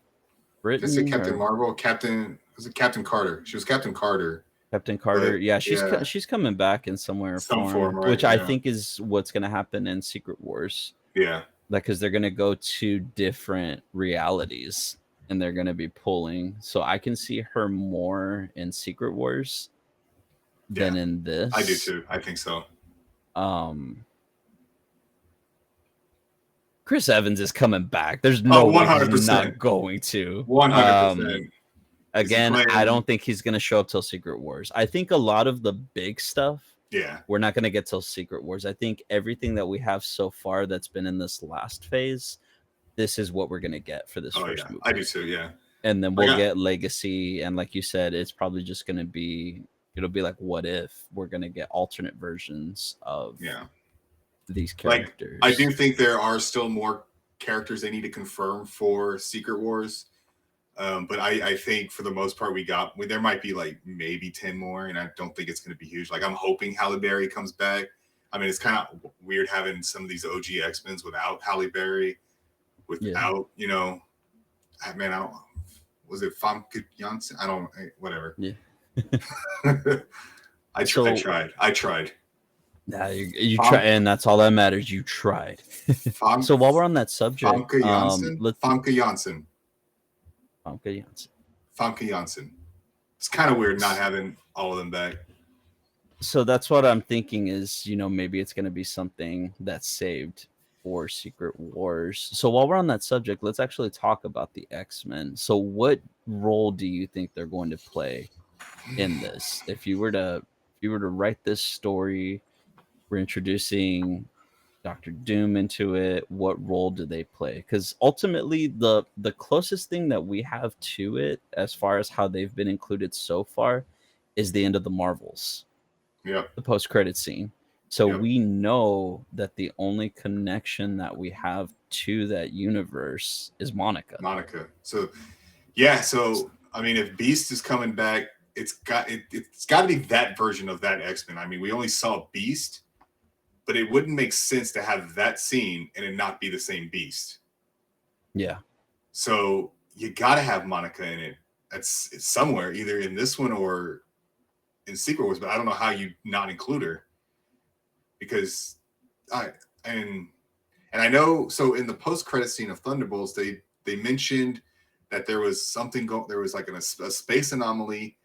Britain? Did I say Captain Marvel? Was it Captain Carter? She was Captain Carter. Captain Carter. Yeah, she's coming back in some form, right? Which I think is what's going to happen in Secret Wars. Yeah. Because they're going to go to different realities and they're going to be pulling. So I can see her more in Secret Wars than in this. I do too. I think so. Chris Evans is coming back. There's no way he's not going to. 100%. Again, I don't think he's going to show up till Secret Wars. I think a lot of the big stuff, we're not going to get till Secret Wars. I think everything that we have so far that's been in this last phase, this is what we're going to get for this first movie. I do too, yeah. And then we'll get Legacy, and like you said, it's probably just going to be, it'll be like What If. We're going to get alternate versions of these characters. I do think there are still more characters they need to confirm for Secret Wars. But I think for the most part there might be maybe 10 more, and I don't think it's going to be huge. I'm hoping Halle Berry comes back. I mean, it's kind of weird having some of these OG X-Men without Halle Berry, without, I don't, was it Famke Janssen? I don't, whatever. Yeah. I tried. Yeah, you try, and that's all that matters. You tried. So while we're on that subject, Famke Janssen. Famke Janssen. It's kind of weird not having all of them back. So that's what I'm thinking is, maybe it's going to be something that's saved for Secret Wars. So while we're on that subject, let's actually talk about the X-Men. So what role do you think they're going to play in this? If you were to write this story, We're introducing Doctor Doom into it. What role do they play? Because ultimately, the closest thing that we have to it, as far as how they've been included so far, is the end of the Marvels, Yep. the post credit scene. So Yep. we know that the only connection that we have to that universe is Monica. Monica. So yeah, so I mean, if Beast is coming back, it's got to be that version of that X-Men. I mean, we only saw Beast, but it wouldn't make sense to have that scene and it not be the same Beast. Yeah. So you got to have Monica in it. It's somewhere, either in this one or in Secret Wars. But I don't know how you not include her, because and I know. So in the post-credit scene of Thunderbolts, they mentioned that there was something there was like a space anomaly.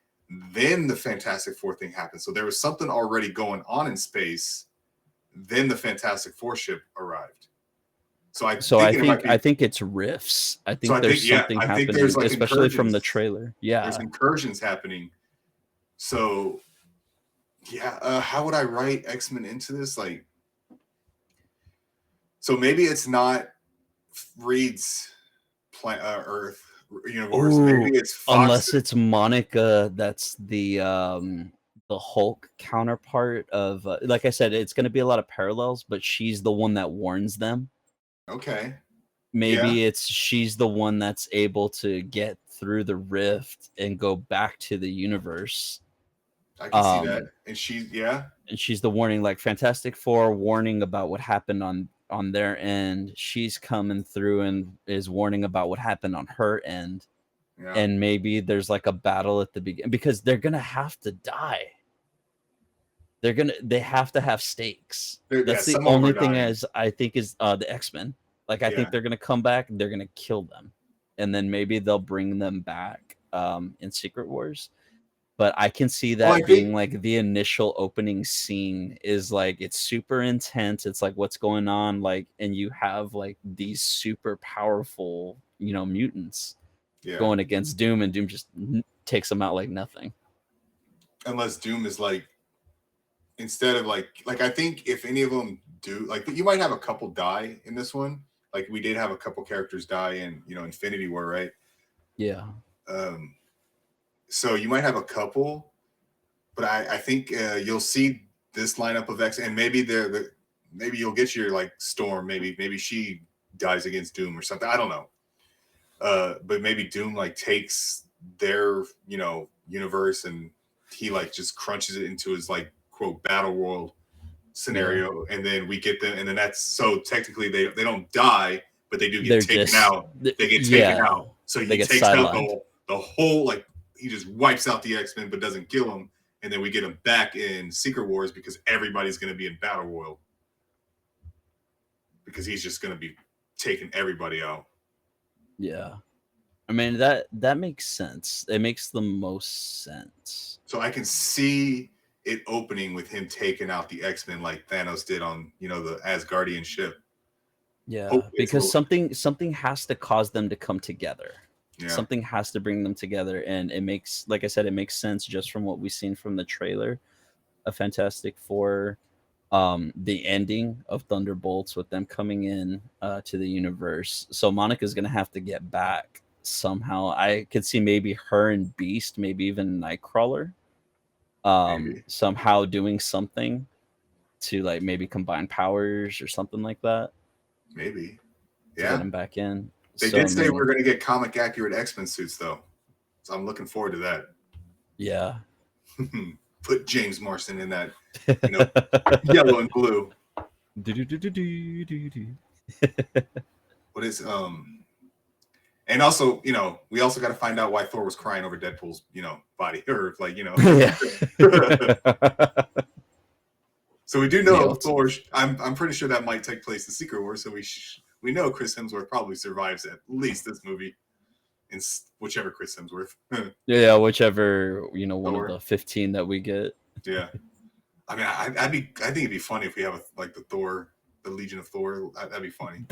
Then the Fantastic Four thing happened. So there was something already going on in space. Then the Fantastic Four ship arrived. So I think it's rifts. I think I there's think, yeah, something I think happening, there's like especially from the incursions. trailer. Yeah, There's incursions happening. So yeah, how would I write X-Men into this? Like, so maybe it's not Reed's Earth universe. Ooh, Maybe it's Fox. unless it's Monica. That's the Hulk counterpart of. Like I said, it's going to be a lot of parallels, but she's the one that warns them. Okay. Maybe she's the one that's able to get through the rift and go back to the universe. I can see that. And she's the warning, like Fantastic Four warning about what happened on their end. She's coming through and is warning about what happened on her end. Yeah. And maybe there's like a battle at the beginning, because they're gonna have to die. They have to have stakes. That's the only thing as I think is the X-Men. Like I think they're gonna come back, they're gonna kill them, and then maybe they'll bring them back in Secret Wars. But I can see that being like the initial opening scene is like it's super intense. It's like what's going on, like, and you have like these super powerful, mutants going against Doom, and Doom just takes them out like nothing. Unless Doom is like, instead of like I think if any of them do, like, you might have a couple die in this one. Like we did have a couple characters die in Infinity War, right? Yeah. So you might have a couple, but I think you'll see this lineup of X, and maybe maybe you'll get your like Storm. Maybe she dies against Doom or something. I don't know. But maybe Doom like takes their universe and he like just crunches it into his like quote battle world scenario, and then we get them, and then that's so technically they don't die, but they do get taken out. They get taken out. So he takes out the whole, like, he just wipes out the X-Men but doesn't kill them, and then we get them back in Secret Wars because everybody's going to be in Battle World because he's just going to be taking everybody out. Yeah. I mean, that makes sense. It makes the most sense. So I can see it opening with him taking out the X-Men like Thanos did on, the Asgardian ship. Yeah, because something has to cause them to come together. Yeah. Something has to bring them together, and it makes, like I said, it makes sense just from what we've seen from the trailer of Fantastic Four, the ending of Thunderbolts with them coming in to the universe. So Monica's gonna have to get back somehow. I could see maybe her and Beast, maybe even Nightcrawler, somehow doing something to like maybe combine powers or something like that. Maybe. To get him back in. They did say we're going to get comic accurate X-Men suits though. So I'm looking forward to that. Yeah. Put James Marsden in that, yellow and blue. What is and also, we also got to find out why Thor was crying over Deadpool's, body, or like, Yeah. So we do know Thor. I'm pretty sure that might take place in Secret Wars. So we know Chris Hemsworth probably survives at least this movie, in whichever Chris Hemsworth. Yeah, whichever one of the 15 that we get. Yeah, I mean, I think it'd be funny if we have the Legion of Thor. That'd be funny.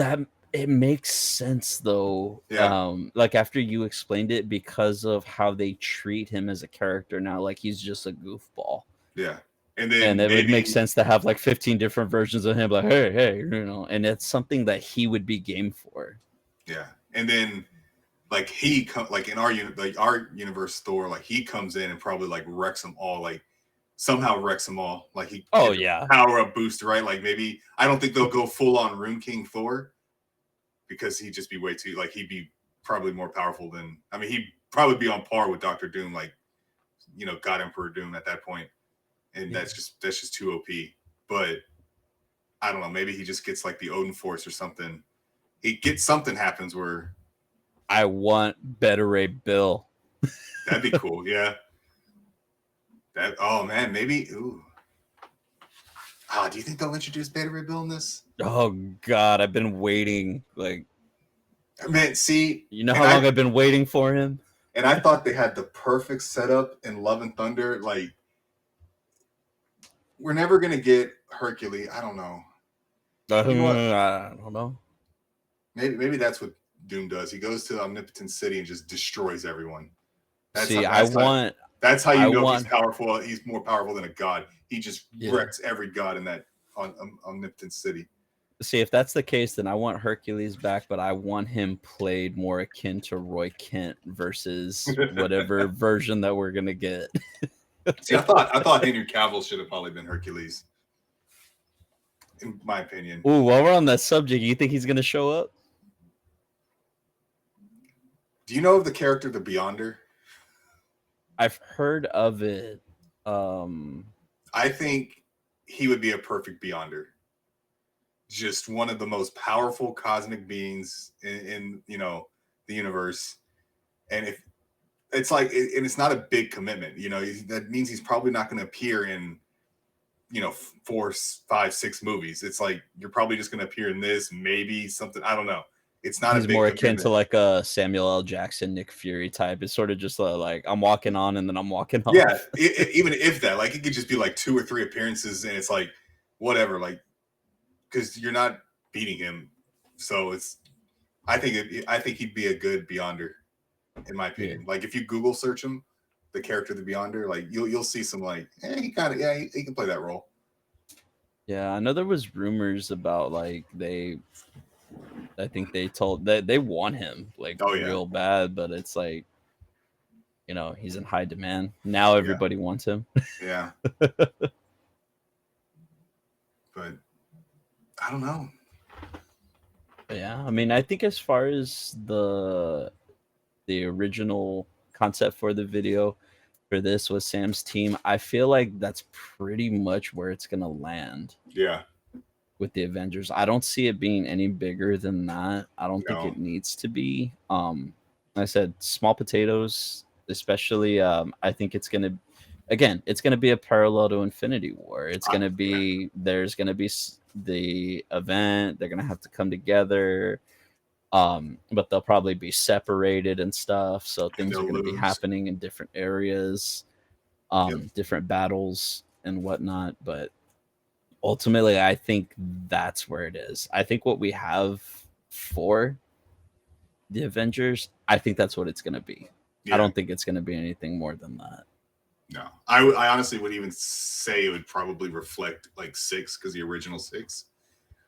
It makes sense though. Yeah. Like after you explained it, because of how they treat him as a character now, like he's just a goofball. Yeah. And then And it would make maybe sense to have like 15 different versions of him, like, hey, and it's something that he would be game for. yeah. And then like like in our universe Thor, like he comes in and probably like wrecks them all, like somehow wrecks them all. Like he Oh, gets a yeah. power up boost, right? Like maybe I don't think they'll go full on Rune King Thor because he'd just be way too like he'd be probably more powerful than he'd probably be on par with Doctor Doom, like God Emperor Doom at that point. And Yeah. that's just too OP. But I don't know, maybe he just gets like the Odin Force or something. He gets something happens where I want Better Ray Bill. that'd be cool, yeah. Oh man, maybe. Ooh. Do you think they'll introduce Beta Ray Bill in this? Oh God, I've been waiting. Like, Man, see, you know how long I've been waiting for him? And I thought they had the perfect setup in Love and Thunder. Like, we're never gonna get Hercules. I don't know. You know what? I don't know. Maybe that's what Doom does. He goes to the Omnipotent City and just destroys everyone. That's how you know he's powerful. He's more powerful than a god. He just wrecks every god in that Omnipotent City. See, if that's the case, then I want Hercules back, but I want him played more akin to Roy Kent versus whatever version that we're gonna get. See, I thought Henry Cavill should have probably been Hercules, in my opinion. Ooh, while we're on that subject, you think he's gonna show up? Do you know of the character the Beyonder? I've heard of it. I think he would be a perfect Beyonder. Just one of the most powerful cosmic beings in the universe. And if it's like, and it's not a big commitment, that means he's probably not going to appear in, 4, 5, 6 movies. It's like, you're probably just going to appear in this, maybe something. I don't know. It's not. He's more akin to like a Samuel L. Jackson, Nick Fury type. It's sort of just like I'm walking on and then I'm walking off. Yeah, even if that, like, it could just be like 2 or 3 appearances, and it's like whatever, like, because you're not beating him. So it's. I think he'd be a good Beyonder, in my opinion. Like if you Google search him, the character the Beyonder, like you'll see some like, he kind of he can play that role. Yeah, I know there was rumors about like I think they told that they want him like real bad, but it's like, he's in high demand. Now everybody wants him. Yeah. But I don't know. Yeah, I mean, I think as far as the original concept for the video for this was Sam's team, I feel like that's pretty much where it's gonna land. Yeah. With the Avengers, I don't see it being any bigger than that. I don't think it needs to be. I said small potatoes, especially. I think it's gonna be a parallel to Infinity War. It's gonna be there's gonna be the event. They're gonna have to come together, but they'll probably be separated and stuff. So things are gonna be happening in different areas, different battles and whatnot. But ultimately, I think that's where it is. I think what we have for the Avengers, I think that's what it's going to be. Yeah. I don't think it's going to be anything more than that. No, I honestly would even say it would probably reflect like 6 because the original 6.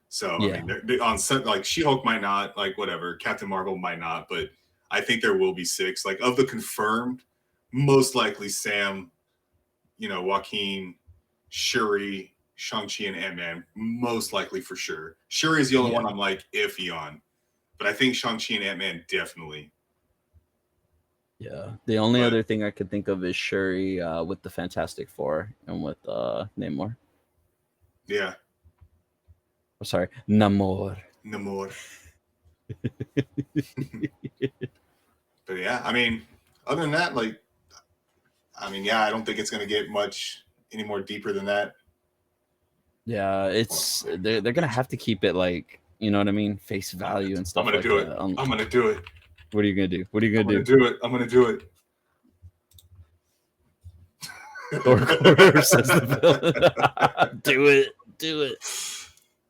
So I mean, they're on set, like She-Hulk might not, like whatever, Captain Marvel might not, but I think there will be 6. Like of the confirmed, most likely Sam, Joaquin, Shuri, Shang-Chi, and Ant-Man, most likely for sure. Shuri is the only one I'm like iffy on, but I think Shang-Chi and Ant-Man definitely. Yeah, the only other thing I could think of is Shuri with the Fantastic Four and with Namor. Yeah. Oh, sorry, Namor. But yeah, I mean, other than that, like, I don't think it's going to get much any more deeper than that. Yeah, it's they're gonna have to keep it like, you know what I mean, face value and stuff. I'm gonna do it. I'm gonna do it. What are you gonna do? What are you gonna do? I'm gonna do it. Thor says the villain. Do it.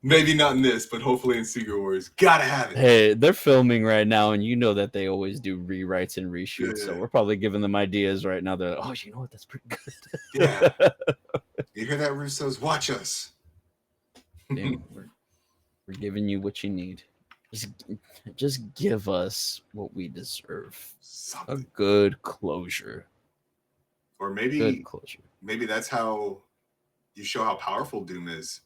Maybe not in this, but hopefully in Secret Wars. Gotta have it. Hey, they're filming right now, and you know that they always do rewrites and reshoots. So we're probably giving them ideas right now. They're like, oh, you know what? That's pretty good. You hear that, Russos? Watch us. Damn, we're giving you what you need. Just give us what we deserve. A Something. good closure. Or Good closure. maybe that's how you show how powerful Doom is.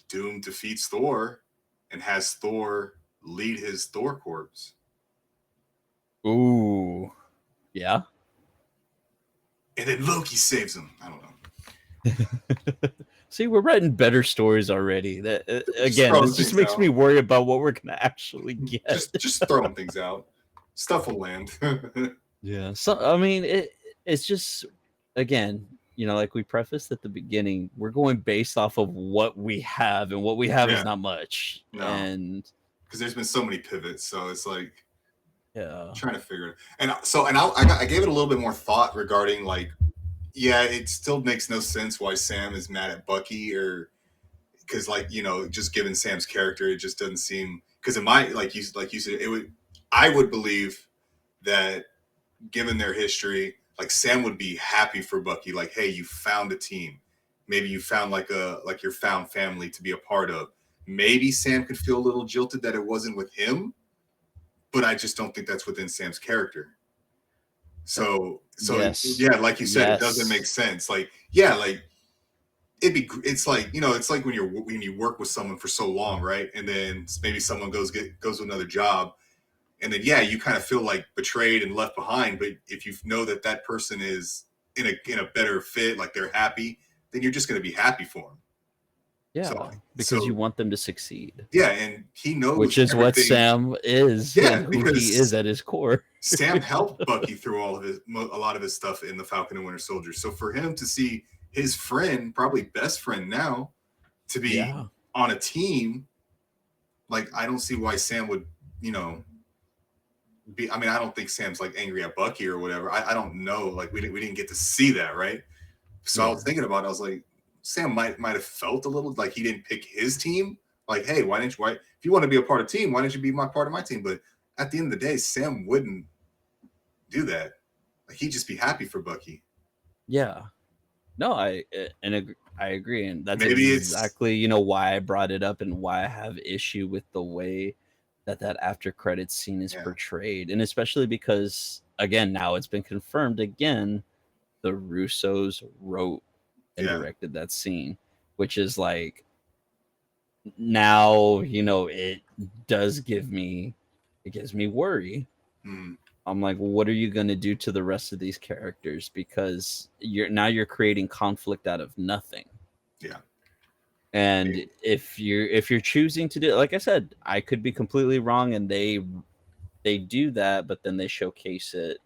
Doom defeats Thor and has Thor lead his Thor corps. Ooh. Yeah. And then Loki saves him. I don't know. See, we're writing better stories already. That again, this just makes me worry about what we're gonna actually get. just throwing things out. Stuff will land. Yeah. So I mean, it's just again, like we prefaced at the beginning, we're going based off of what we have, and what we have is not much. No. And because there's been so many pivots, so it's like, yeah, trying to figure it. And so, and I gave it a little bit more thought regarding like, yeah, it still makes no sense why Sam is mad at Bucky, or because like, just given Sam's character, it just doesn't seem, because it might, like you said, I would believe that given their history, like Sam would be happy for Bucky, like, hey, you found a team, maybe you found like your found family to be a part of. Maybe Sam could feel a little jilted that it wasn't with him, but I just don't think that's within Sam's character. So yes. Yeah, like you said, yes. It doesn't make sense. Like, yeah, like it's like, it's like when you work with someone for so long, right? And then maybe someone goes to another job, and then you kind of feel like betrayed and left behind. But if you know that person is in a better fit, like they're happy, then you're just going to be happy for them. Yeah, because you want them to succeed. Yeah, and he knows, which is what Sam is. Yeah, and who he is at his core. Sam helped Bucky through a lot of his stuff in the Falcon and Winter Soldier. So for him to see his friend, probably best friend now, to be on a team, like, I don't see why Sam would, be. I mean, I don't think Sam's like angry at Bucky or whatever. I don't know. Like, we didn't get to see that, right? So I was thinking about it. I was like, Sam might have felt a little like he didn't pick his team. Like, hey, if you want to be a part of the team, why don't you be part of my team? But at the end of the day, Sam wouldn't do that. Like, he'd just be happy for Bucky. Yeah. No, I agree, and that's maybe exactly why I brought it up and why I have issue with the way that after credits scene is portrayed, and especially because again, now it's been confirmed again, the Russos wrote and directed that scene, which is like, now it gives me worry. I'm like, what are you going to do to the rest of these characters? Because you're creating conflict out of nothing. Yeah. And if you're choosing to do it, like I said, I could be completely wrong, and they do that, but then they showcase it.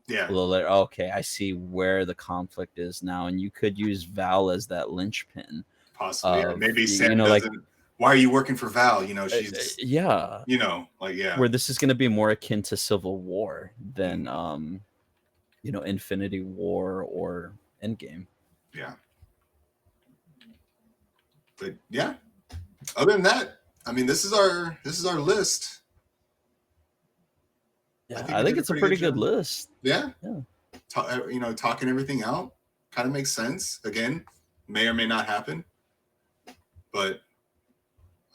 Yeah. Okay, I see where the conflict is now, and you could use Val as that linchpin. Possibly. Maybe Sam doesn't. Why are you working for Val? She's where this is going to be more akin to Civil War than Infinity War or Endgame. Yeah. But yeah, other than that, I mean, this is our list. Yeah, I think it's a pretty good list. Yeah. Talking everything out kind of makes sense. Again, may or may not happen, but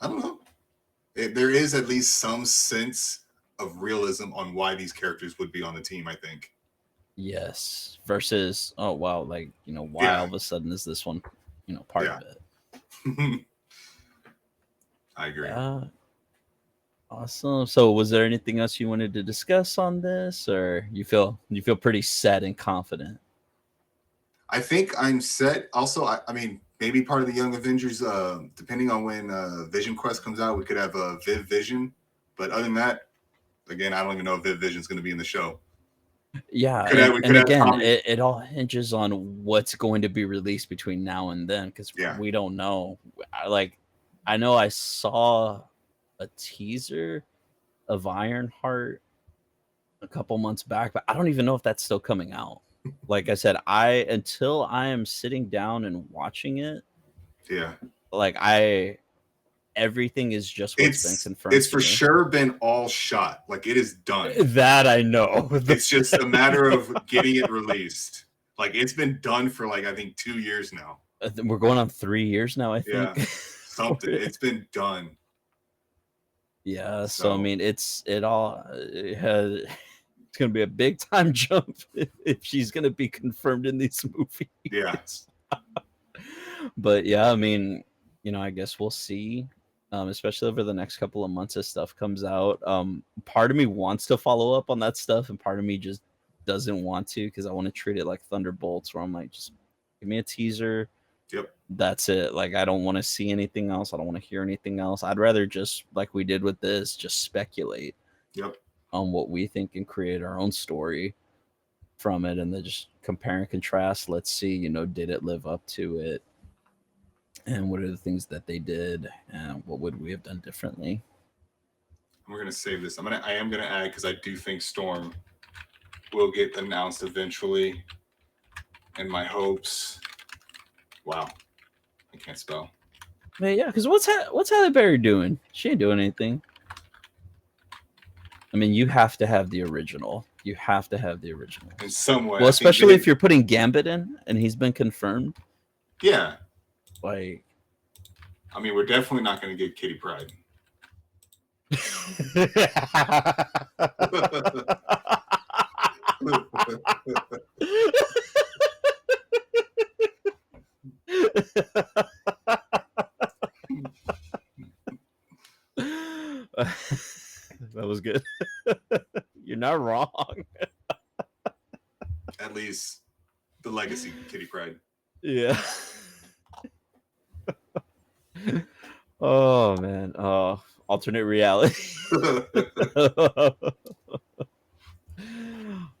I don't know. There is at least some sense of realism on why these characters would be on the team, I think. Yes. Versus, oh wow, like, why all of a sudden is this one, part of it? I agree. Awesome. So was there anything else you wanted to discuss on this, or you feel pretty set and confident? I think I'm set. Also, I mean, maybe part of the Young Avengers, depending on when Vision Quest comes out, we could have a Viv Vision. But other than that, again, I don't even know if Viv Vision is going to be in the show. Yeah, and again, it all hinges on what's going to be released between now and then, because we don't know. I know I saw a teaser of Ironheart a couple months back, but I don't even know if that's still coming out. Like I said, until I am sitting down and watching it, everything is just what's been confirmed. It's for sure been all shot. Like, it is done. That I know. It's just a matter of getting it released. Like, it's been done for I think 2 years now. We're going on 3 years now, I think. Yeah, something. It's been done. Yeah, so I mean, it's gonna be a big time jump if she's gonna be confirmed in these movies. Yeah. But yeah, I mean, I guess we'll see. Especially over the next couple of months as stuff comes out. Part of me wants to follow up on that stuff, and part of me just doesn't want to because I want to treat it like Thunderbolts, where I'm like, just give me a teaser. Yep. That's it. Like, I don't want to see anything else. I don't want to hear anything else. I'd rather just, like we did with this, just speculate. Yep. On what we think and create our own story from it, and then just compare and contrast. Let's see, did it live up to it? And what are the things that they did? And what would we have done differently? We're gonna save this. I am gonna add because I do think Storm will get announced eventually. And my hopes. Wow, I can't spell. But yeah, because what's Halle Berry doing? She ain't doing anything. I mean, you have to have the original. You have to have the original in some way. Well, especially if you're putting Gambit in and he's been confirmed. Yeah. Like, I mean, we're definitely not going to get Kitty Pryde. That was good. You're not wrong. At least the legacy Kitty Pryde. Yeah. Oh man. Oh, alternate reality.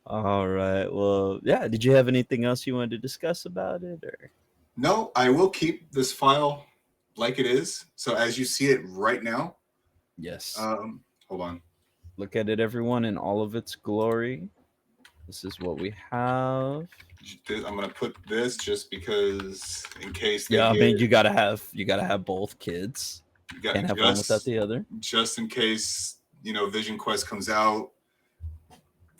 All right. Well, yeah. Did you have anything else you wanted to discuss about it, or? No, I will keep this file like it is. So as you see it right now. Yes. Hold on. Look at it, everyone, in all of its glory. This is what we have. I'm gonna put this just because, in case. Yeah, I mean, you gotta have both kids. You can't have one without the other. Just in case, Vision Quest comes out.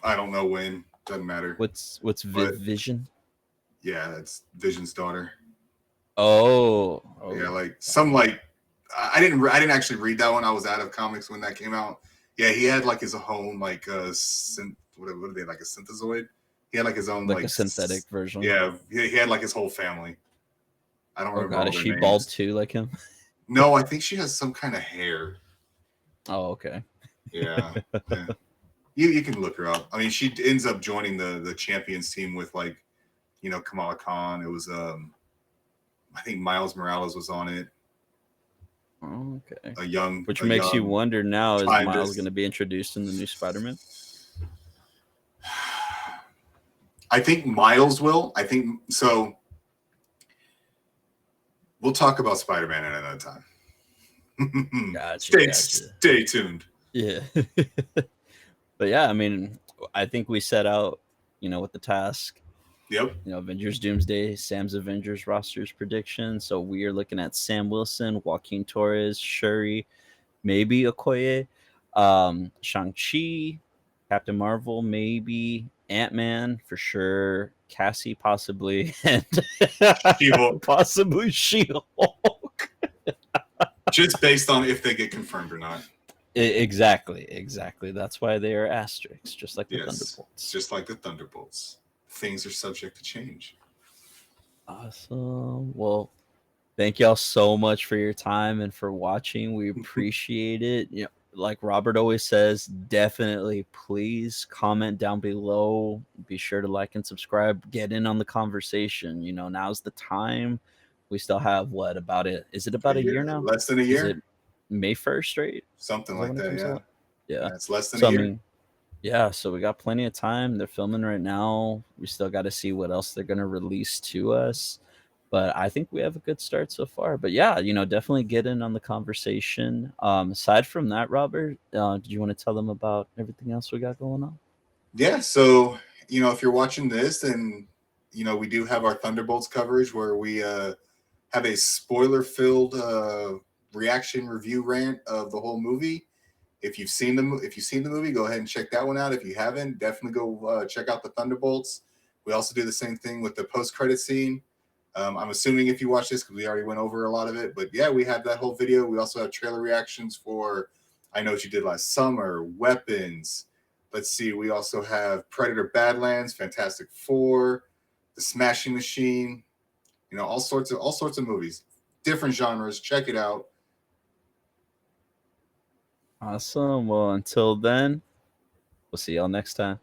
I don't know when. Doesn't matter. What's Vision? Yeah, that's Vision's daughter. Oh. Yeah, I didn't actually read that one. I was out of comics when that came out. Yeah, he had like his own like what are they, like a synthezoid? He had like his own like a synthetic version. Yeah, he had like his whole family. I don't remember. God, is she bald too, like him? No, I think she has some kind of hair. Oh, okay. Yeah. Yeah. You can look her up. I mean, she ends up joining the Champions team with like, Kamala Khan. It was I think Miles Morales was on it. Oh, okay. Which makes you wonder now, is Miles going to be introduced in the new Spider-Man? I think Miles will. I think so. We'll talk about Spider-Man at another time. Gotcha. Stay tuned. Yeah. But yeah, I mean, I think we set out, with the task. Yep. Avengers Doomsday, Sam's Avengers rosters prediction. So we are looking at Sam Wilson, Joaquin Torres, Shuri, maybe Okoye, Shang-Chi, Captain Marvel, maybe Ant-Man for sure, Cassie possibly, and She-Hulk. Possibly She-Hulk. Just based on if they get confirmed or not. Exactly. That's why they are asterisks, just like the Thunderbolts. Just like the Thunderbolts. Things are subject to change. Awesome. Well, thank y'all so much for your time and for watching. We appreciate it. Like Robert always says, definitely please comment down below. Be sure to like and subscribe. Get in on the conversation. Now's the time. We still have is it about a year now? Less than a year. Is it May 1st, right? Something like that, yeah. It's less than a year. I mean, yeah, so we got plenty of time. They're filming right now. We still got to see what else they're going to release to us. But I think we have a good start so far. But yeah, definitely get in on the conversation. Aside from that, Robert, did you want to tell them about everything else we got going on? Yeah, so, if you're watching this, then, we do have our Thunderbolts coverage where we have a spoiler-filled reaction review rant of the whole movie. If you've seen the movie, go ahead and check that one out. If you haven't, definitely go check out the Thunderbolts. We also do the same thing with the post-credit scene. I'm assuming if you watch this, because we already went over a lot of it, but yeah, we have that whole video. We also have trailer reactions for I Know What You Did Last Summer, Weapons. Let's see, we also have Predator Badlands, Fantastic Four, The Smashing Machine, you know, all sorts of movies, different genres. Check it out. Awesome. Well, until then, we'll see y'all next time.